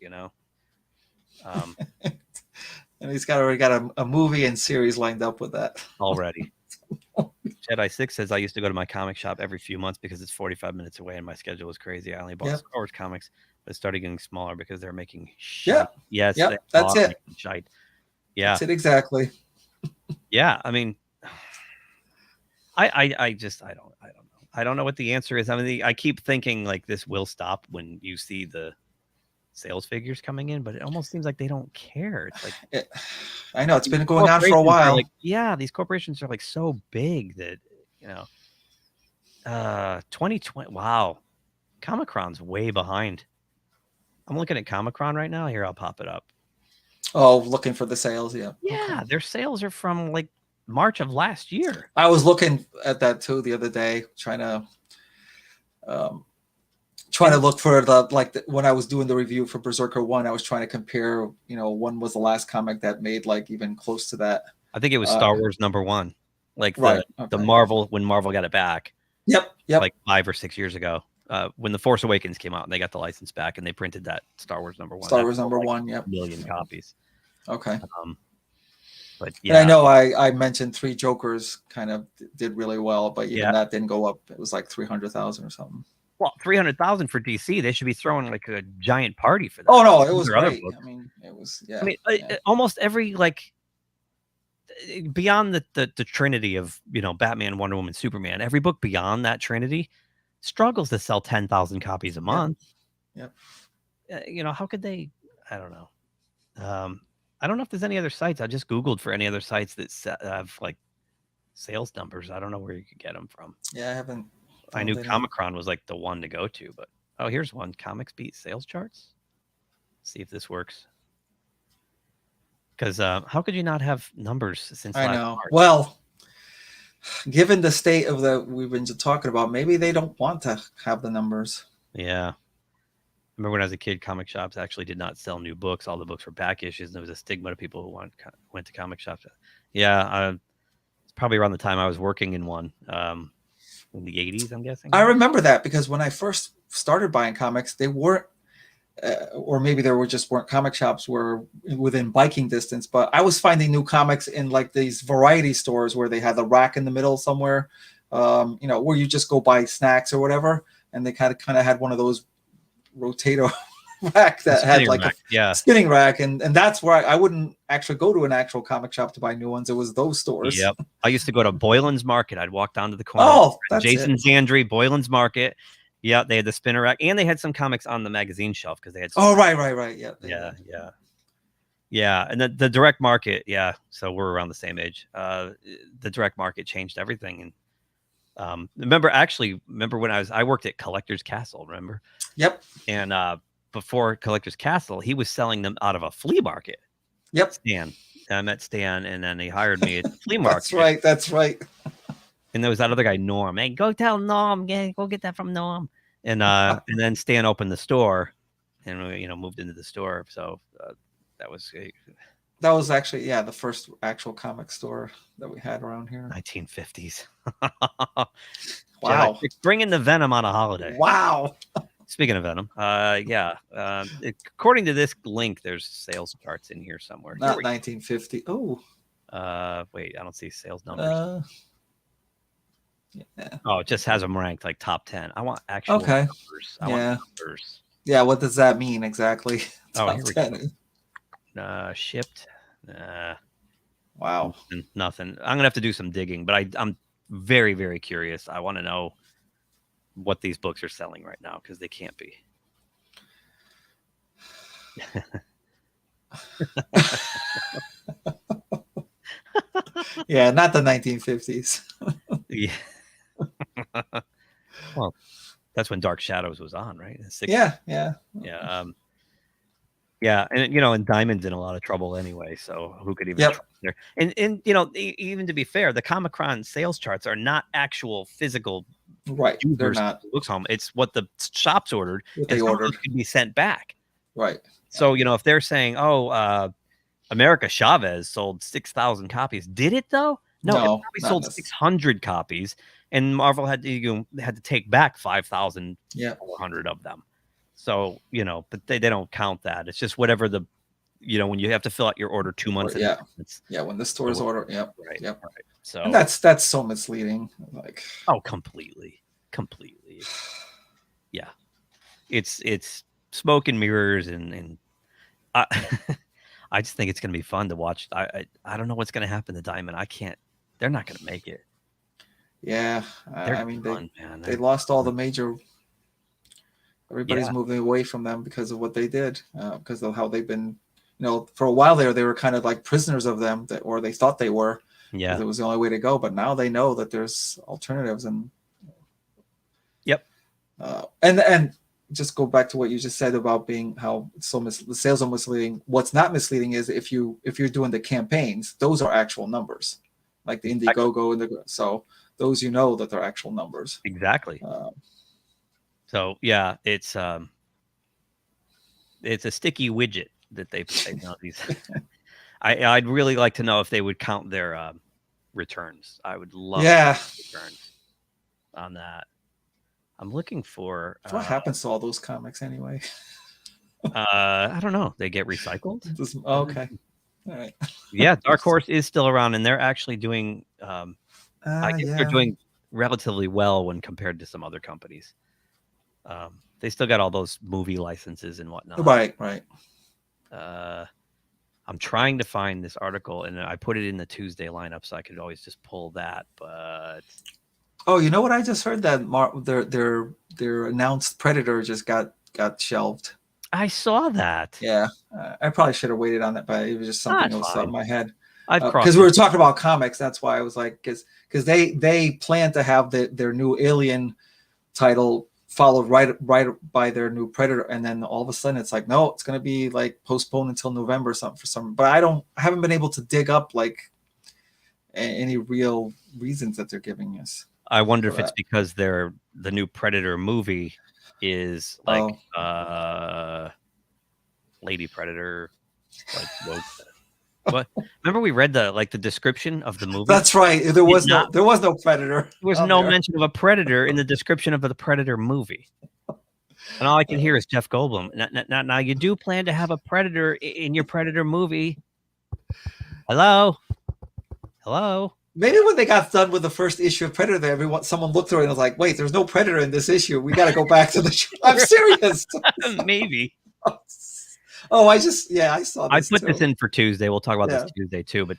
And he's already got a movie and series lined up with that
already. Jedi 6 says, I used to go to my comic shop every few months because it's 45 minutes away and my schedule was crazy. I only bought Star Wars comics, but it started getting smaller because they're making shite.
Yes, that's it.
Shite. Yeah.
That's it exactly.
Yeah, I mean, I don't know. I don't know what the answer is. I mean, I keep thinking like this will stop when you see the sales figures coming in, but it almost seems like they don't care. It's like
I know it's been going on for a while.
These corporations are like so big that 2020. Wow, Comic-Con's way behind. I'm looking at Comic-Con right now. Here, I'll pop it up.
Oh, looking for the sales. Yeah.
Okay. Their sales are from like March of last year.
I was looking at that too the other day, trying to look for when I was doing the review for Berserker 1, I was trying to compare, when was the last comic that made like even close to that.
I think it was Star Wars #1, like the Marvel, when Marvel got it back.
Yep.
Like 5 or 6 years ago. when the Force Awakens came out and they got the license back and they printed that Star Wars #1.
Star Wars #1, yep.
1 million copies.
Okay.
But
yeah, and I know I mentioned Three Jokers kind of did really well, but even that didn't go up. It was like 300,000 or something.
Well, 300,000 for DC. They should be throwing like a giant party for that.
Oh no, it was great. I mean, it was
I mean, almost every beyond the trinity of Batman, Wonder Woman, Superman. Every book beyond that trinity struggles to sell 10,000 copies a month.
Yep.
How could they? I don't know. I don't know if there's any other sites. I just Googled for any other sites that have like sales numbers. I don't know where you could get them from.
Yeah, I haven't.
I knew Comic-Con was like the one to go to, but here's one: Comics Beat sales charts. See if this works. Because how could you not have numbers since last March?
Well, given the state of we've been talking about, maybe they don't want to have the numbers.
Yeah. Remember when I was a kid, comic shops actually did not sell new books. All the books were back issues, and there was a stigma to people who went to comic shops. Yeah, it's probably around the time I was working in one, in the 80s, I'm guessing.
I remember that because when I first started buying comics, they weren't, or maybe there weren't comic shops were within biking distance, but I was finding new comics in like these variety stores where they had the rack in the middle somewhere, where you just go buy snacks or whatever, and they kind of had one of those rotator rack that had like a spinning rack, and that's where I wouldn't actually go to an actual comic shop to buy new ones. It was those stores.
Yep. I used to go to Boylan's Market. I'd walk down to the corner.
Oh, that's
Jason Zandri, Boylan's Market. Yeah, they had the spinner rack, and they had some comics on the magazine shelf because they had.
Right.
Yeah. And the direct market. Yeah. So we're around the same age. The direct market changed everything. And remember when I worked at Collector's Castle. Remember?
Yep.
And before Collector's Castle, he was selling them out of a flea market.
Yep.
Stan. I met Stan, and then he hired me at the flea market.
That's right.
And there was that other guy, Norm. Hey, go tell Norm. Go get that from Norm. And then Stan opened the store, and we moved into the store. So that was
actually the first actual comic store that we had around here.
1950s.
Wow.
Bringing the Venom on a holiday.
Wow.
Speaking of Venom, according to this link, there's sales charts in here somewhere.
Not 1950. Oh.
Wait, I don't see sales numbers. Yeah. Oh, it just has them ranked like top 10. I want actual numbers. I want numbers.
Yeah, what does that mean exactly?
Top 10. Shipped.
Wow.
Nothing. I'm gonna have to do some digging, but I'm very, very curious. I want to know what these books are selling right now because they can't be.
Yeah, not the 1950s.
Yeah. Well, that's when Dark Shadows was on, right?
Yeah.
Yeah, and Diamond's in a lot of trouble anyway. So who could even? There? And even to be fair, the Comic-Con sales charts are not actual physical.
Right, they're not.
Looks home. It's what the shops ordered.
What they ordered
can be sent back.
Right.
So if they're saying, America Chavez sold 6,000 copies, did it though? No, it probably sold 600 copies, and Marvel had to take back 5,400 of them. So, but they don't count that. It's just whatever when you have to fill out your order 2 months.
Yeah. When the stores order. Yep.
Right.
Yep.
Right. So
and that's so misleading. Like,
completely. Yeah. It's smoke and mirrors and I just think it's going to be fun to watch. I don't know what's going to happen to Diamond. They're not going to make it.
Yeah. I mean,
done,
they lost all the major. Everybody's moving away from them because of what they did, because of how they've been, for a while there, they were kind of like prisoners of them, or they thought they were.
Yeah.
It was the only way to go. But now they know that there's alternatives. And
yep.
And just go back to what you just said about being how the sales are misleading. What's not misleading is if you're doing the campaigns, those are actual numbers, like the Indiegogo so those that they're actual numbers.
Exactly. So yeah, it's a sticky widget that they these. I'd really like to know if they would count their returns. I would love returns on that. I'm looking for.
What happens to all those comics anyway?
I don't know. They get recycled.
Okay. All right.
Yeah, Dark Horse is still around, and they're actually doing. I guess they're doing relatively well when compared to some other companies. They still got all those movie licenses and whatnot.
Right, right.
I'm trying to find this article, and I put it in the Tuesday lineup, so I could always just pull that. But
oh, you know what? I just heard that their announced Predator just got shelved.
I saw that.
Yeah, I probably should have waited on that, but it was just something that was in my head. Because we were talking about comics, that's why I was like, because they plan to have their new Alien title followed right by their new Predator, and then all of a sudden it's like, no, it's going to be like postponed until November or something for some. But I haven't been able to dig up like any real reasons that they're giving us.
I wonder if it's because the new Predator movie is like Lady Predator, like what? Remember we read the description of the movie?
That's right. There was no Predator.
There was no mention of a Predator in the description of the Predator movie. And all I can hear is Jeff Goldblum. Now you do plan to have a Predator in your Predator movie. Hello?
Maybe when they got done with the first issue of Predator, someone looked through it and was like, wait, there's no Predator in this issue. We got to go back to the show. I'm serious.
Maybe.
Oh, I saw this.
I put this in for Tuesday. We'll talk about this Tuesday too. But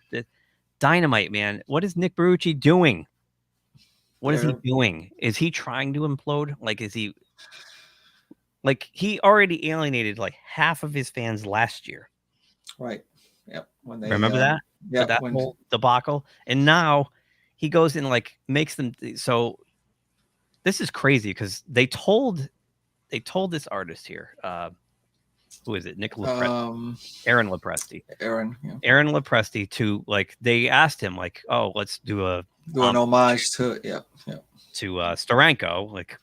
Dynamite, man, what is Nick Berrucci doing? What is he doing? Is he trying to implode? Like, is he like he already alienated like half of his fans last year?
Right. Yep. When they
remember that?
Yeah.
That whole debacle, and now he goes and like makes them. So this is crazy because they told this artist here. Who is it? Aaron Lopresti.
Aaron
Lopresti to like they asked him like, oh, let's do an
homage to
to Steranko, like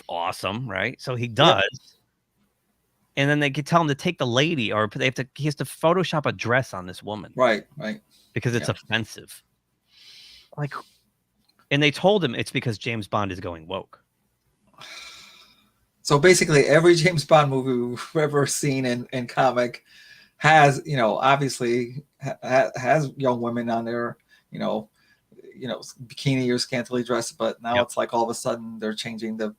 awesome, right? So he does, and then they could tell him to take the lady, or he has to Photoshop a dress on this woman,
right,
because it's offensive. Like, and they told him it's because James Bond is going woke.
So basically, every James Bond movie we've ever seen in comic has, obviously has young women on there, bikini or scantily dressed. But now it's like all of a sudden they're changing the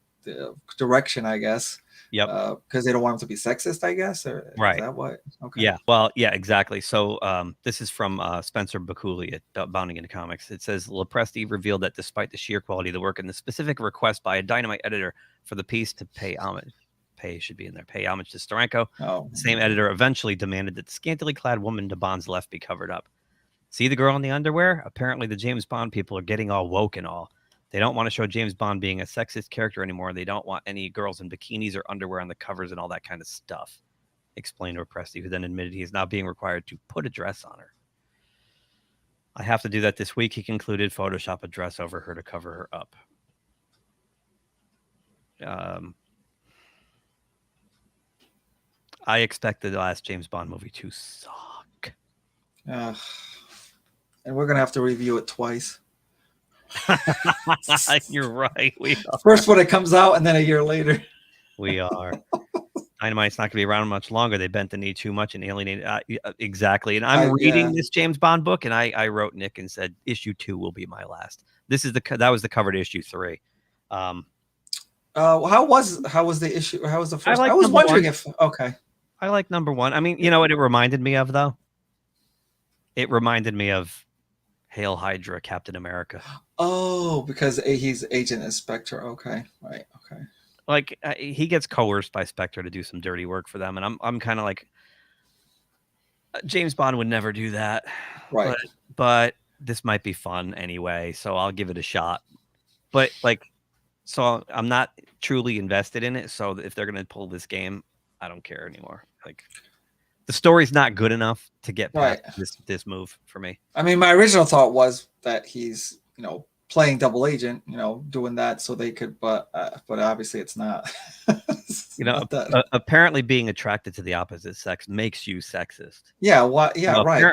direction, I guess.
Yep.
Because they don't want them to be sexist, I guess. Or
right.
Is that what? Okay.
Yeah. Well, yeah, exactly. So this is from Spencer Bakuli at Bounding into Comics. It says Lopresti revealed that despite the sheer quality of the work and the specific request by a Dynamite editor for the piece to pay homage to Steranko, the same editor eventually demanded that the scantily clad woman to Bond's left be covered up. See the girl in the underwear? Apparently the James Bond people are getting all woke and all. They don't want to show James Bond being a sexist character anymore. They don't want any girls in bikinis or underwear on the covers and all that kind of stuff, explained Lopresti, who then admitted he is now being required to put a dress on her. I have to do that this week, he concluded. Photoshop a dress over her to cover her up. I expect the last James Bond movie to suck.
And we're going to have to review it twice.
You're right. We are.
First when it comes out, and then a year later.
We are. Dynamite's not going to be around much longer. They bent the knee too much and alienated. Exactly. And I'm reading this James Bond book, and I wrote Nick and said issue 2 will be my last. That was the cover to issue 3.
How was the issue? How was the first?
I
was wondering if
I like number 1. I mean, you know what it reminded me of though? It reminded me of Hail Hydra, Captain America.
Oh, because he's Agent of Spectre. Okay, right. Okay.
Like he gets coerced by Spectre to do some dirty work for them, and I'm kind of like, James Bond would never do that,
right?
But this might be fun anyway, so I'll give it a shot. But like, so I'm not truly invested in it. So if they're gonna pull this game, I don't care anymore. Like, the story's not good enough to get past this move for me.
I mean, my original thought was that he's, playing double agent, doing that so they could, but obviously it's not. You know,
apparently being attracted to the opposite sex makes you sexist.
Yeah, right.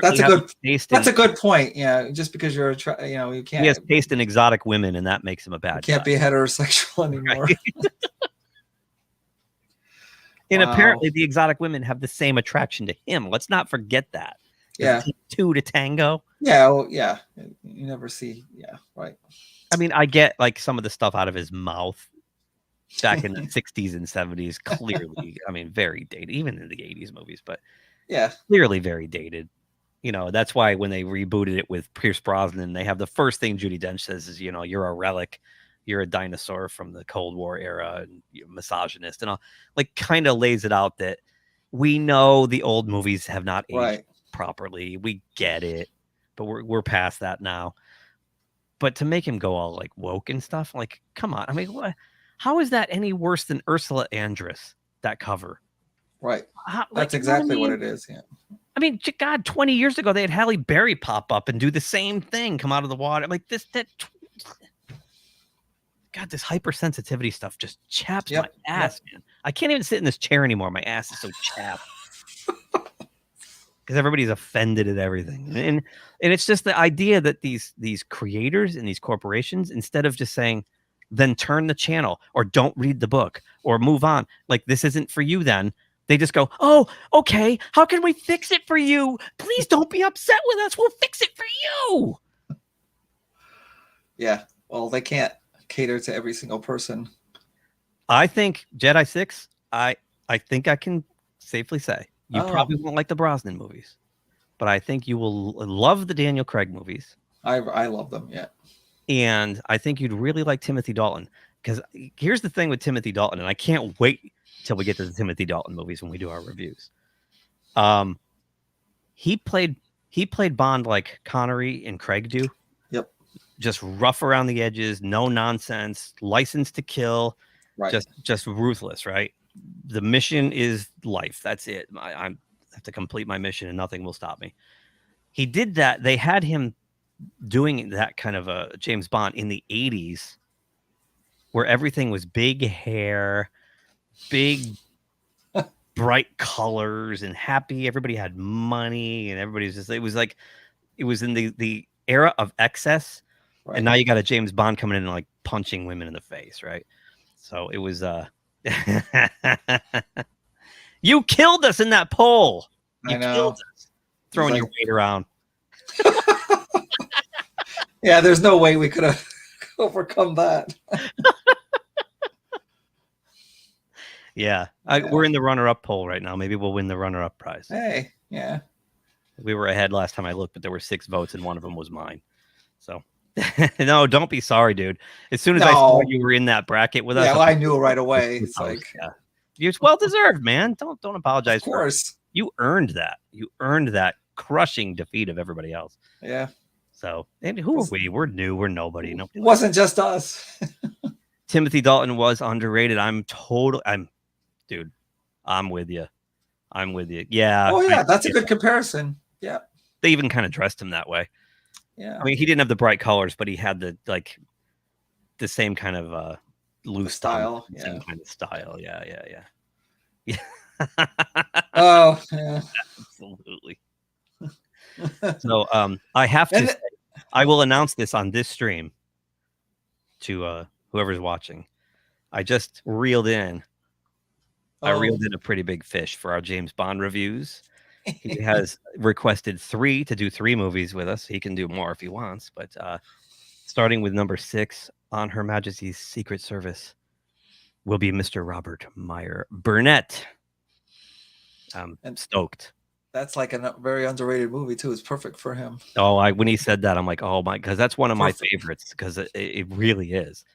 That's a good point. Yeah, just because you're you can't.
He has taste in exotic women, and that makes him a bad guy.
Can't be heterosexual anymore. Right.
And apparently, the exotic women have the same attraction to him. Let's not forget that.
Yeah,
two to tango.
Yeah, well, yeah. You never see. Yeah, right.
I mean, I get like some of the stuff out of his mouth back in the 60s and 70s. Clearly, I mean, very dated, even in the 80s movies, but
yeah,
clearly very dated. You know, that's why when they rebooted it with Pierce Brosnan, they have the first thing Judi Dench says is, you're a relic. You're a dinosaur from the Cold War era, and you're misogynist and all. Like, kind of lays it out that we know the old movies have not aged properly. We get it, but we're past that now. But to make him go all like woke and stuff, like, come on. I mean, how is that any worse than Ursula Andress, that cover?
Right. That's exactly what it is. Yeah.
I mean, God, 20 years ago, they had Halle Berry pop up and do the same thing, come out of the water. Like God, this hypersensitivity stuff just chaps my ass, man. I can't even sit in this chair anymore. My ass is so chapped. Because everybody's offended at everything. And it's just the idea that these creators and these corporations, instead of just saying, then turn the channel or don't read the book or move on, like, this isn't for you then, they just go, oh, okay, how can we fix it for you? Please don't be upset with us. We'll fix it for you.
Yeah, well, they can't cater to every single person.
I think Jedi 6, I think I can safely say, you probably won't like the Brosnan movies, but I think you will love the Daniel Craig movies.
I love them, yeah.
And I think you'd really like Timothy Dalton, because here's the thing with Timothy Dalton, and I can't wait till we get to the Timothy Dalton movies when we do our reviews. He played Bond like Connery and Craig do.
Yep.
Just rough around the edges, no nonsense, license to kill,
right.
just ruthless, right? The mission is life. That's it. I have to complete my mission and nothing will stop me. He did that. They had him doing that kind of a James Bond in the 80s, where everything was big hair, big bright colors, and happy. Everybody had money, and everybody's just, it was in the era of excess. Right. And now you got a James Bond coming in and like punching women in the face, right? So it was you killed us in that poll. You killed us. Throwing your weight around.
Yeah, there's no way we could have overcome that.
Yeah. We're in the runner-up poll right now. Maybe we'll win the runner-up prize.
Hey, yeah.
We were ahead last time I looked, but there were 6 votes and one of them was mine. So no, don't be sorry, dude. As soon as I saw you were in that bracket with us,
well, I knew right away. It's like,
it's well deserved, man. Don't apologize.
Of course,
you earned that. You earned that crushing defeat of everybody else.
Yeah.
So, and who are we? We're new. We're nobody.
It wasn't just us.
Timothy Dalton was underrated. Dude, I'm with you. Yeah.
Oh yeah, that's a good comparison. Yeah.
They even kind of dressed him that way.
Yeah.
I mean, he didn't have the bright colors, but he had the same kind of loose
style.
Same kind of style. Yeah.
Oh, yeah.
Absolutely. So I have to say, I will announce this on this stream to whoever's watching. I just reeled in. I reeled in a pretty big fish for our James Bond reviews. He has requested 3 to do 3 movies with us. He can do more if he wants, but starting with number 6 on Her Majesty's Secret Service will be Mr. Robert Meyer Burnett. I'm stoked.
That's like a very underrated movie too. It's perfect for him.
Oh, when he said that, I'm like, oh my, because that's one of my favorites, because it really is.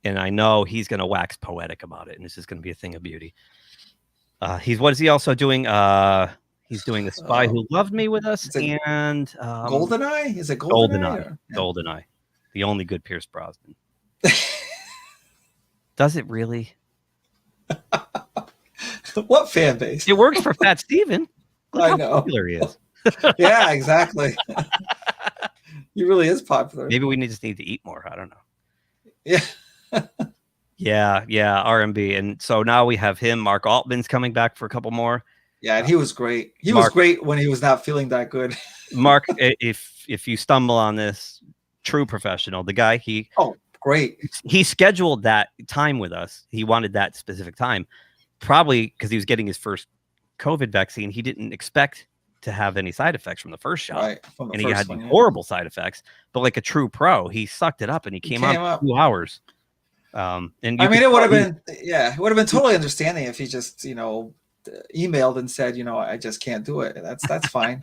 And I know he's going to wax poetic about it, and it's just going to be a thing of beauty. What is he also doing? He's doing The Spy Who Loved Me with us, and
GoldenEye. Is it GoldenEye?
GoldenEye, the only good Pierce Brosnan. Does it really?
What fan base?
It works for Fat Steven. Look
I
how
know.
popular he is.
Yeah, exactly. He really is popular.
Maybe we just need to eat more. I don't know.
Yeah.
Yeah, R&B. And so now we have him. Mark Altman's coming back for a couple more.
Yeah, and he was great. He was great when he was not feeling that good.
Mark, if you stumble on this, true professional, the guy,
great.
He scheduled that time with us. He wanted that specific time, probably because he was getting his first COVID vaccine. He didn't expect to have any side effects from the first shot,
right,
and he had horrible side effects. But like a true pro, he sucked it up and he came on 2 hours. And
I mean, it would have been, it would have been totally understanding if he just, emailed and said, I just can't do it. That's fine.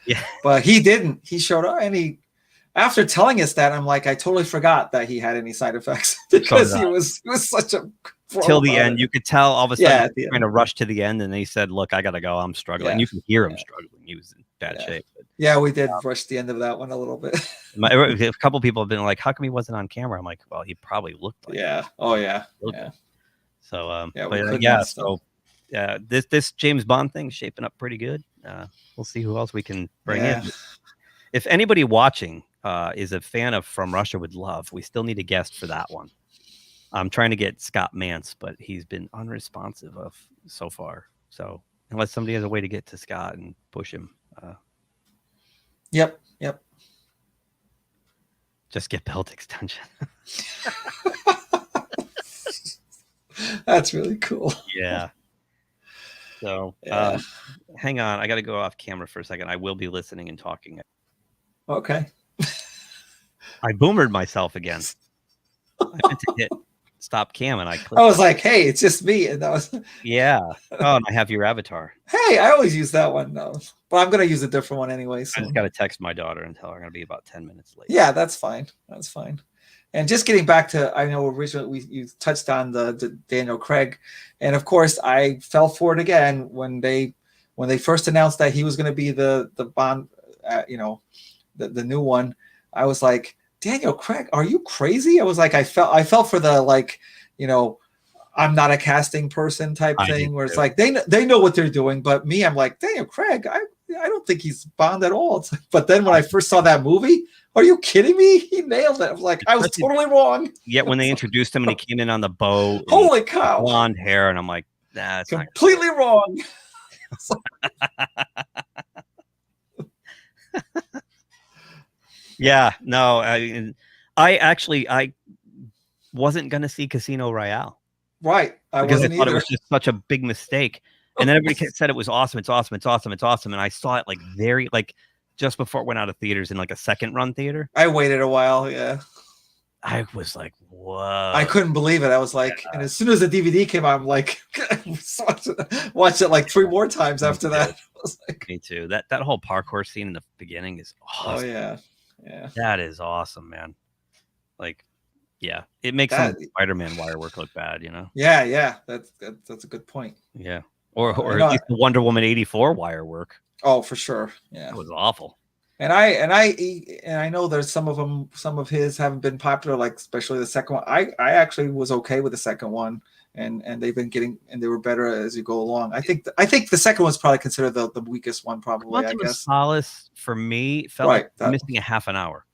Yeah,
but he didn't. He showed up, and after telling us that, I'm like, I totally forgot that he had any side effects because he was such a
till the end. You could tell all of a sudden trying to rush to the end, and he said, "Look, I gotta go. I'm struggling." And you can hear him struggling. He was in bad shape. But,
yeah, we did rush the end of that one a little bit.
A couple people have been like, "How come he wasn't on camera?" I'm like, "Well, he probably looked like."
Yeah. Oh yeah.
So this James Bond thing's shaping up pretty good. We'll see who else we can bring in. If anybody watching is a fan of From Russia with Love, we still need a guest for that one. I'm trying to get Scott Mance, but he's been unresponsive so far. So unless somebody has a way to get to Scott and push him.
Yep.
Just get belt extension.
That's really cool.
Yeah. So hang on. I got to go off camera for a second. I will be listening and talking.
Okay.
I boomered myself again. I meant to hit stop cam and I clicked.
I was like, hey, it's just me. And that was
Oh, and I have your avatar.
Hey, I always use that one. No, but I'm gonna use a different one anyway. So.
I just gotta text my daughter and tell her I'm gonna be about 10 minutes late.
Yeah, that's fine. That's fine. And just getting back to, I know originally you touched on the Daniel Craig, and of course I fell for it again when they first announced that he was going to be the Bond, the new one. I was like, Daniel Craig, are you crazy? I was like, I fell for the I'm not a casting person type thing where it's like they know what they're doing, but me, I'm like, Daniel Craig, I don't think he's Bond at all. But then when I first saw that movie, are you kidding me? He nailed it. I was like, I was totally wrong.
Yet when they introduced him and he came in on the boat,
holy cow,
blonde hair, and I'm like, nah, it's
completely wrong.
Yeah, no, I wasn't gonna see Casino Royale.
Right,
because I thought it was just such a big mistake. And then everybody said it was awesome. It's awesome. It's awesome. It's awesome. And I saw it like just before it went out of theaters in like a second run theater.
I waited a while. Yeah.
I was like, whoa.
I couldn't believe it. I was like, and as soon as the DVD came out, I'm like, watch it like 3 more times after that. I was like,
me too. That whole parkour scene in the beginning is awesome.
Oh yeah. Yeah.
That is awesome, man. Like, yeah, it makes some Spider-Man wire work look bad,
Yeah. That's a good point.
Yeah. Or at least the Wonder Woman 84 wire work.
Oh, for sure. Yeah.
It was awful.
And I know there's some of his haven't been popular, like especially the second one. I actually was okay with the second one, and they've been they were better as you go along. I think the second one's probably considered the weakest one, probably. I guess
Solace for me felt like missing a half an hour.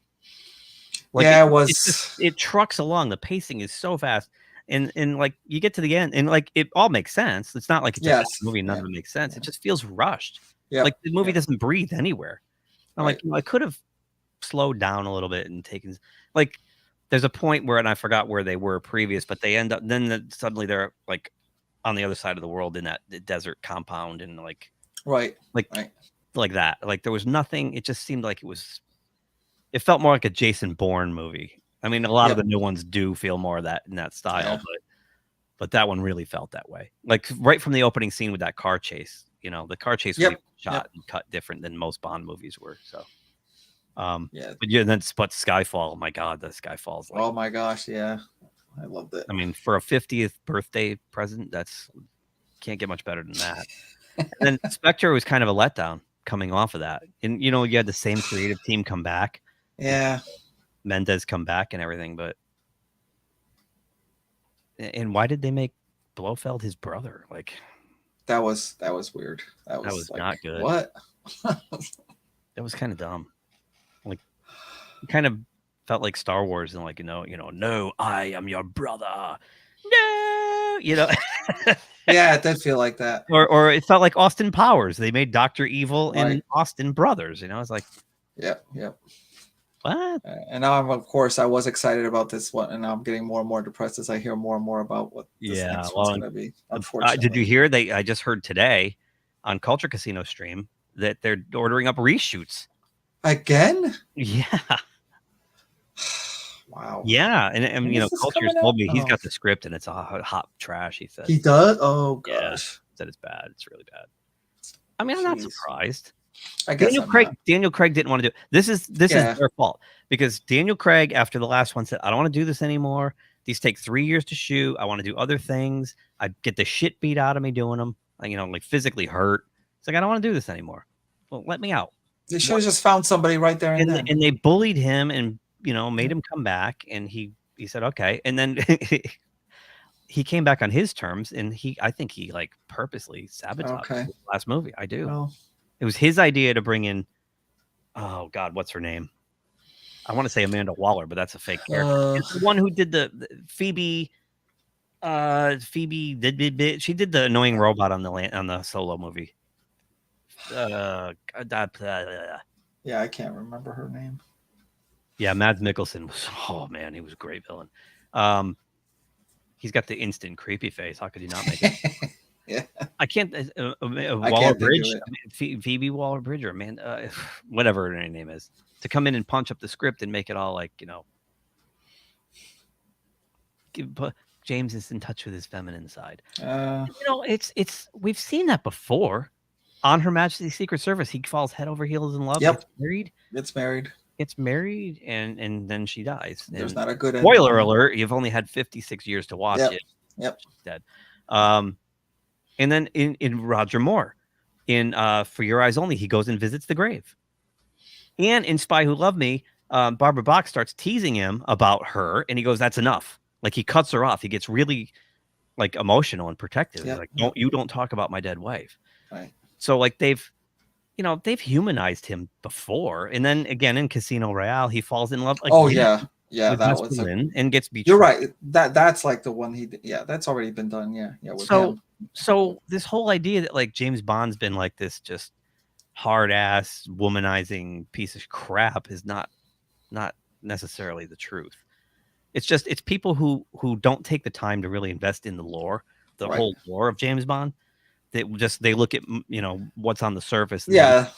It was.
It trucks along. The pacing is so fast. And like you get to the end and like it all makes sense. It's not like it's just a movie and none of it makes sense. It just feels rushed. Like the movie doesn't breathe anywhere. I'm like, I could have slowed down a little bit and taken like there's a point where, and I forgot where they were previous, but they end up suddenly they're like on the other side of the world in that desert compound and like like that. Like there was nothing. It just seemed like it felt more like a Jason Bourne movie. I mean, a lot of the new ones do feel more of that in that style, but that one really felt that way. Like right from the opening scene with that car chase, the car chase was shot and cut different than most Bond movies were. So, but then Skyfall. Oh my God, the Skyfall's
oh my gosh, yeah, I loved it.
I mean, for a 50th birthday present, can't get much better than that. And then Spectre was kind of a letdown coming off of that, and you had the same creative team come back.
Yeah.
Mendez come back and everything, and why did they make Blofeld his brother? Like
that was weird. That
was not good.
What?
That was kind of dumb. Like kind of felt like Star Wars, and like no, I am your brother. No,
Yeah, it did feel like that.
or it felt like Austin Powers. They made Dr. Evil
Right.
in Austin Brothers. It's like,
Yep.
what?
And now of course, I was excited about this one, and now I'm getting more and more depressed as I hear more and more about what this next one's going to be. Unfortunately,
did you hear? I just heard today on Culture Casino stream that they're ordering up reshoots
again.
Yeah.
Wow.
Yeah, and Culture's told me he's got the script and it's hot trash. He said
he does. Oh gosh,
yeah, said it's bad. It's really bad. I mean, I'm not surprised.
I guess
Daniel Craig didn't want to do it. This is their fault, because Daniel Craig, after the last one, said, I don't want to do this anymore. These take 3 years to shoot. I want to do other things. I get the shit beat out of me doing them. Like physically hurt. It's like, I don't want to do this anymore. Well, let me out.
They should have just found somebody right there and then.
And they bullied him and made him come back, and he said okay, and then he came back on his terms, and I think he like purposely sabotaged the last movie. I do. Well, it was his idea to bring in, oh God, what's her name? I want to say Amanda Waller, but that's a fake character. It's the one who did the Phoebe. Phoebe did she did the annoying robot on the Solo movie.
Yeah, I can't remember her name.
Yeah, Mads Mikkelsen was. Oh man, he was a great villain. He's got the instant creepy face. How could you not make it?
Yeah,
I can't. Waller-Bridge, Phoebe Waller-Bridge, or Amanda, whatever her name is, to come in and punch up the script and make it all like James is in touch with his feminine side. It's we've seen that before. On Her Majesty's Secret Service, he falls head over heels in love.
Yep.
Gets married, and then she dies.
There's not a good
spoiler alert. You've only had 56 years to watch it.
Yep.
She's dead. And then in Roger Moore, in For Your Eyes Only, he goes and visits the grave. And in Spy Who Loved Me, Barbara Bach starts teasing him about her, and he goes, "That's enough." Like he cuts her off. He gets really like emotional and protective. He's like, you don't talk about my dead wife.
Right.
So like they've humanized him before, and then again in Casino Royale, he falls in love.
That was
and gets betrayed.
You're right. That's like the one he did. Yeah, that's already been done. Yeah.
So this whole idea that like James Bond's been like this just hard ass womanizing piece of crap is not necessarily the truth. It's people who don't take the time to really invest in the lore, the whole lore of James Bond. They look at what's on the surface.
Yeah,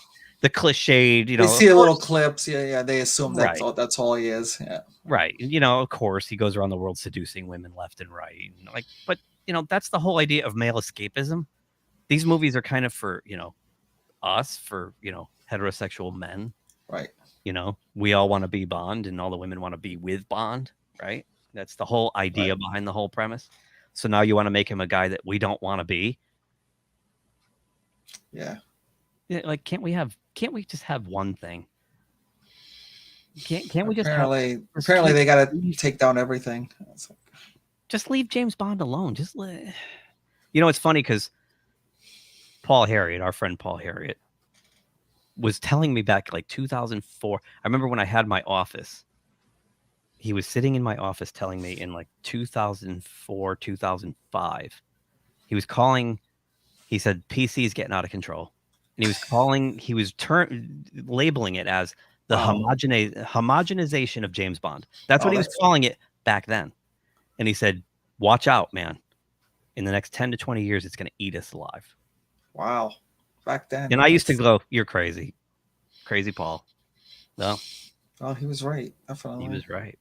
the cliched.
They see a little clips. Yeah. They assume that's all he is. Yeah,
right. Of course, he goes around the world seducing women left and right. But that's the whole idea of male escapism. These movies are kind of for us, for heterosexual men.
Right.
We all want to be Bond, and all the women want to be with Bond. Right. That's the whole idea behind the whole premise. So now you want to make him a guy that we don't want to be.
Yeah.
Like, can't we just have one thing? Can't we just
apparently they got to take down everything.
Just leave James Bond alone. It's funny because Paul Harriet, our friend Paul Harriet, was telling me back like 2004. I remember when I had my office, he was sitting in my office telling me in like 2004, 2005, he was calling. He said, PC is getting out of control. And he was labeling it as the homogenization of James Bond. That's what he was calling it back then. And he said, watch out, man. In the next 10 to 20 years, it's going to eat us alive.
Wow. Back then.
And I used to go, you're crazy. Crazy Paul. No.
Oh, he was right. Definitely.
He was right.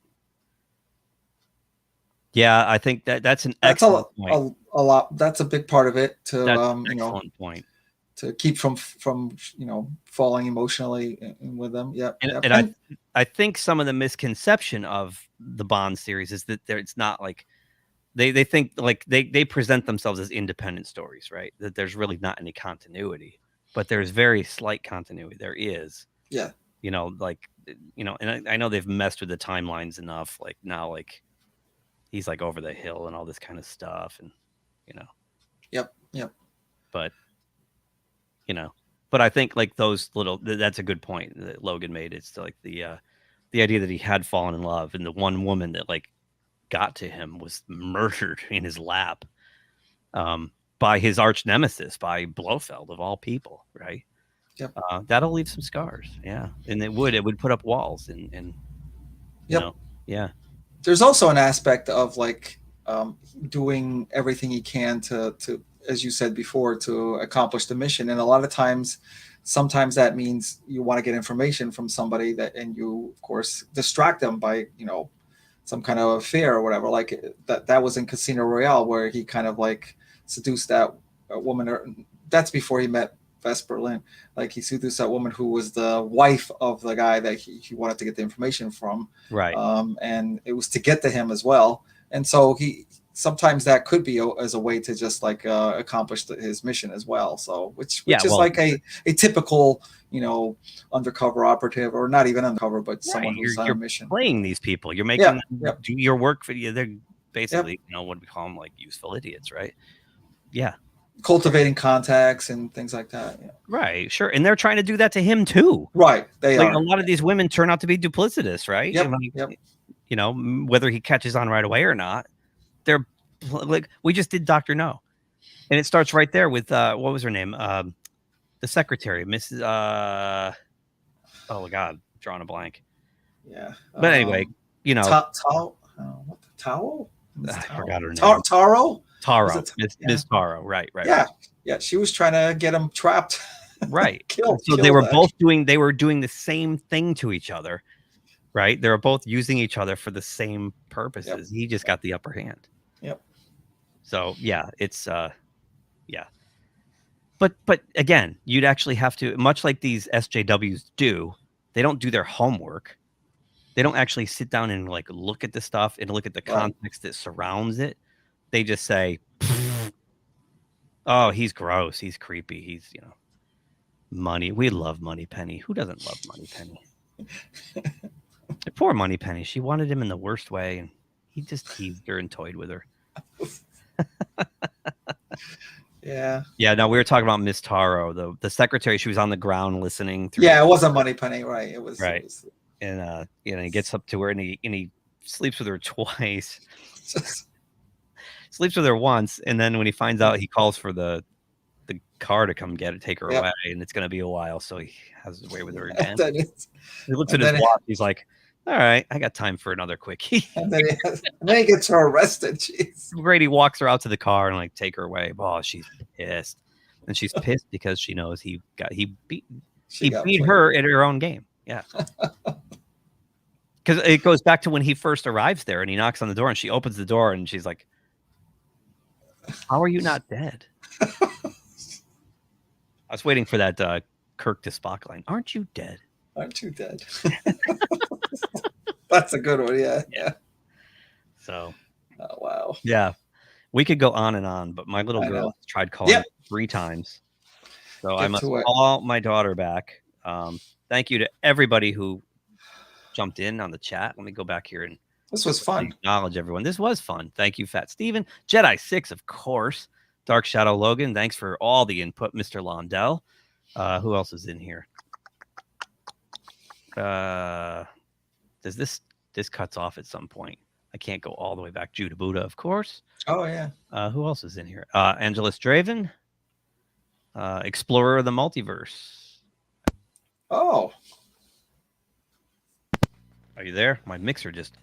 Yeah, I think that's an excellent point.
A lot. That's a big part of it to
excellent point.
To keep from falling emotionally in with them. Yeah.
And I think some of the misconception of the Bond series is that it's not like they think like they present themselves as independent stories, right? That there's really not any continuity, but there's very slight continuity. There is.
Yeah.
And I know they've messed with the timelines enough. Like now, like he's like over the hill and all this kind of stuff, and
Yep.
But I think like those little, that's a good point that Logan made. It's like the the idea that he had fallen in love, and the one woman that like got to him was murdered in his lap by his arch nemesis, by Blofeld of all people, right?
Yep.
That'll leave some scars, yeah, and it would put up walls, and you know, yeah.
There's also an aspect of like doing everything he can to, as you said before, to accomplish the mission, and a lot of times, sometimes that means you want to get information from somebody that, and you of course distract them by, you know, some kind of affair or whatever. Like that was in Casino Royale, where he kind of like seduced that woman, or that's before he met Vesper Lynn. Like he seduced that woman who was the wife of the guy that he wanted to get the information from.
Right.
And it was to get to him as well. And so he, sometimes that could be as a way to just like accomplish his mission as well. So which is like a typical, you know, undercover operative, or not even undercover, but someone who's on a mission.
Playing these people, you're making them do your work for you. They're basically, you know, what we call them, like useful idiots, right? Yeah.
Cultivating contacts and things like that. Yeah.
Right. Sure. And they're trying to do that to him too.
Right. They are.
A lot of these women turn out to be duplicitous, right?
Yep.
You know, whether he catches on right away or not, they're like, we just did Dr. No. And it starts right there with, what was her name? The secretary, Mrs. Oh my God, drawing a blank.
Yeah.
But anyway, you know.
Towel?
I forgot her name.
Taro?
Miss Taro, right.
Yeah, she was trying to get him trapped.
Right.
Killed.
They were doing the same thing to each other, right? They were both using each other for the same purposes. He just got the upper hand.
Yep.
So yeah, it's yeah. But again, you'd actually have to, much like these SJWs do, they don't do their homework. They don't actually sit down and like look at the stuff and look at the context that surrounds it. They just say, "Oh, he's gross. He's creepy. He's, you know, money. We love Moneypenny. Who doesn't love Moneypenny?" Poor Moneypenny. She wanted him in the worst way, and he just teased her and toyed with her.
Yeah.
No, we were talking about Miss Taro, the secretary. She was on the ground listening through.
Yeah, it wasn't Moneypenny, right? It was
right. And you know, he gets up to her and he sleeps with her twice. Sleeps with her once, and then when he finds out, he calls for the car to come take her away, and it's going to be a while, so he has his way with her again. He looks at his watch. He's like, "All right, I got time for another quickie." and then
he gets her arrested. Jeez.
Grady walks her out to the car and like take her away. Oh, she's pissed, and she's pissed because she knows he beat her at her own game. Yeah. Because it goes back to when he first arrives there and he knocks on the door and she opens the door and she's like, "How are you not dead?" I was waiting for that Kirk to Spock line. "Aren't you dead?
Aren't you dead?" That's a good one. Yeah.
So.
Oh, wow.
Yeah. We could go on and on, but my little girl tried calling 3 times. So I must call my daughter back. Thank you to everybody who jumped in on the chat. Let me go back here and
this was fun.
Acknowledge everyone. This was fun. Thank you, Fat Steven. Jedi 6, of course. Dark Shadow Logan. Thanks for all the input, Mr. Londell. Who else is in here? Does this cuts off at some point? I can't go all the way back. Judah Buddha, of course.
Oh yeah.
Who else is in here? Angelus Draven. Explorer of the Multiverse.
Oh.
Are you there? My mixer just.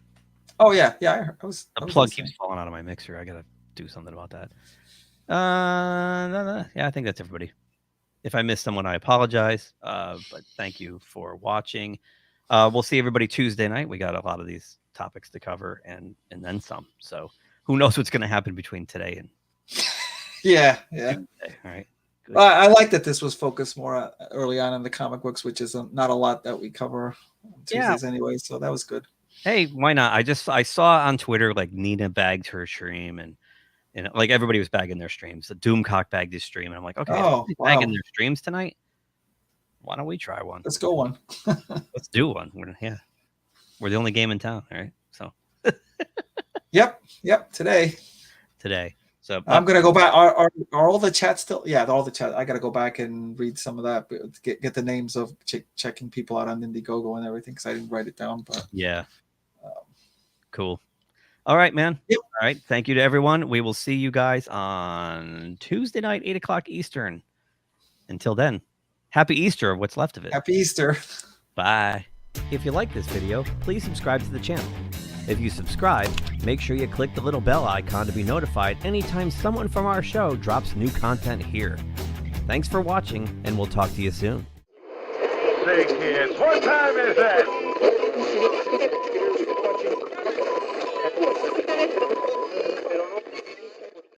Oh yeah, yeah.
The plug keeps falling out of my mixer. I gotta do something about that. Yeah, I think that's everybody. If I missed someone, I apologize. But thank you for watching. We'll see everybody Tuesday night. We got a lot of these topics to cover and then some. So who knows what's going to happen between today and.
Yeah.
Tuesday. All right. Good.
Well, I like that this was focused more early on in the comic books, which is not a lot that we cover on Tuesdays anyway. So that was good. Hey,
why not? I saw on Twitter like Nina bagged her stream and like everybody was bagging their streams. The Doomcock bagged his stream, and I'm like, okay, bagging their streams tonight. Why don't we try one?
Let's go one.
Let's do one. We're the only game in town, all right? So.
Yep. Today.
So
I'm gonna go back. Are all the chats still? Yeah, all the chat. I gotta go back and read some of that. Get the names of checking people out on Indiegogo and everything because I didn't write it down. But
yeah, cool. All right, man.
Yep.
All right. Thank you to everyone. We will see you guys on Tuesday night, 8 o'clock Eastern. Until then, happy Easter, what's left of it.
Happy Easter.
Bye. If you like this video, please subscribe to the channel. If you subscribe, make sure you click the little bell icon to be notified anytime someone from our show drops new content here. Thanks for watching, and we'll talk to you soon.
Say, kids, what time is that?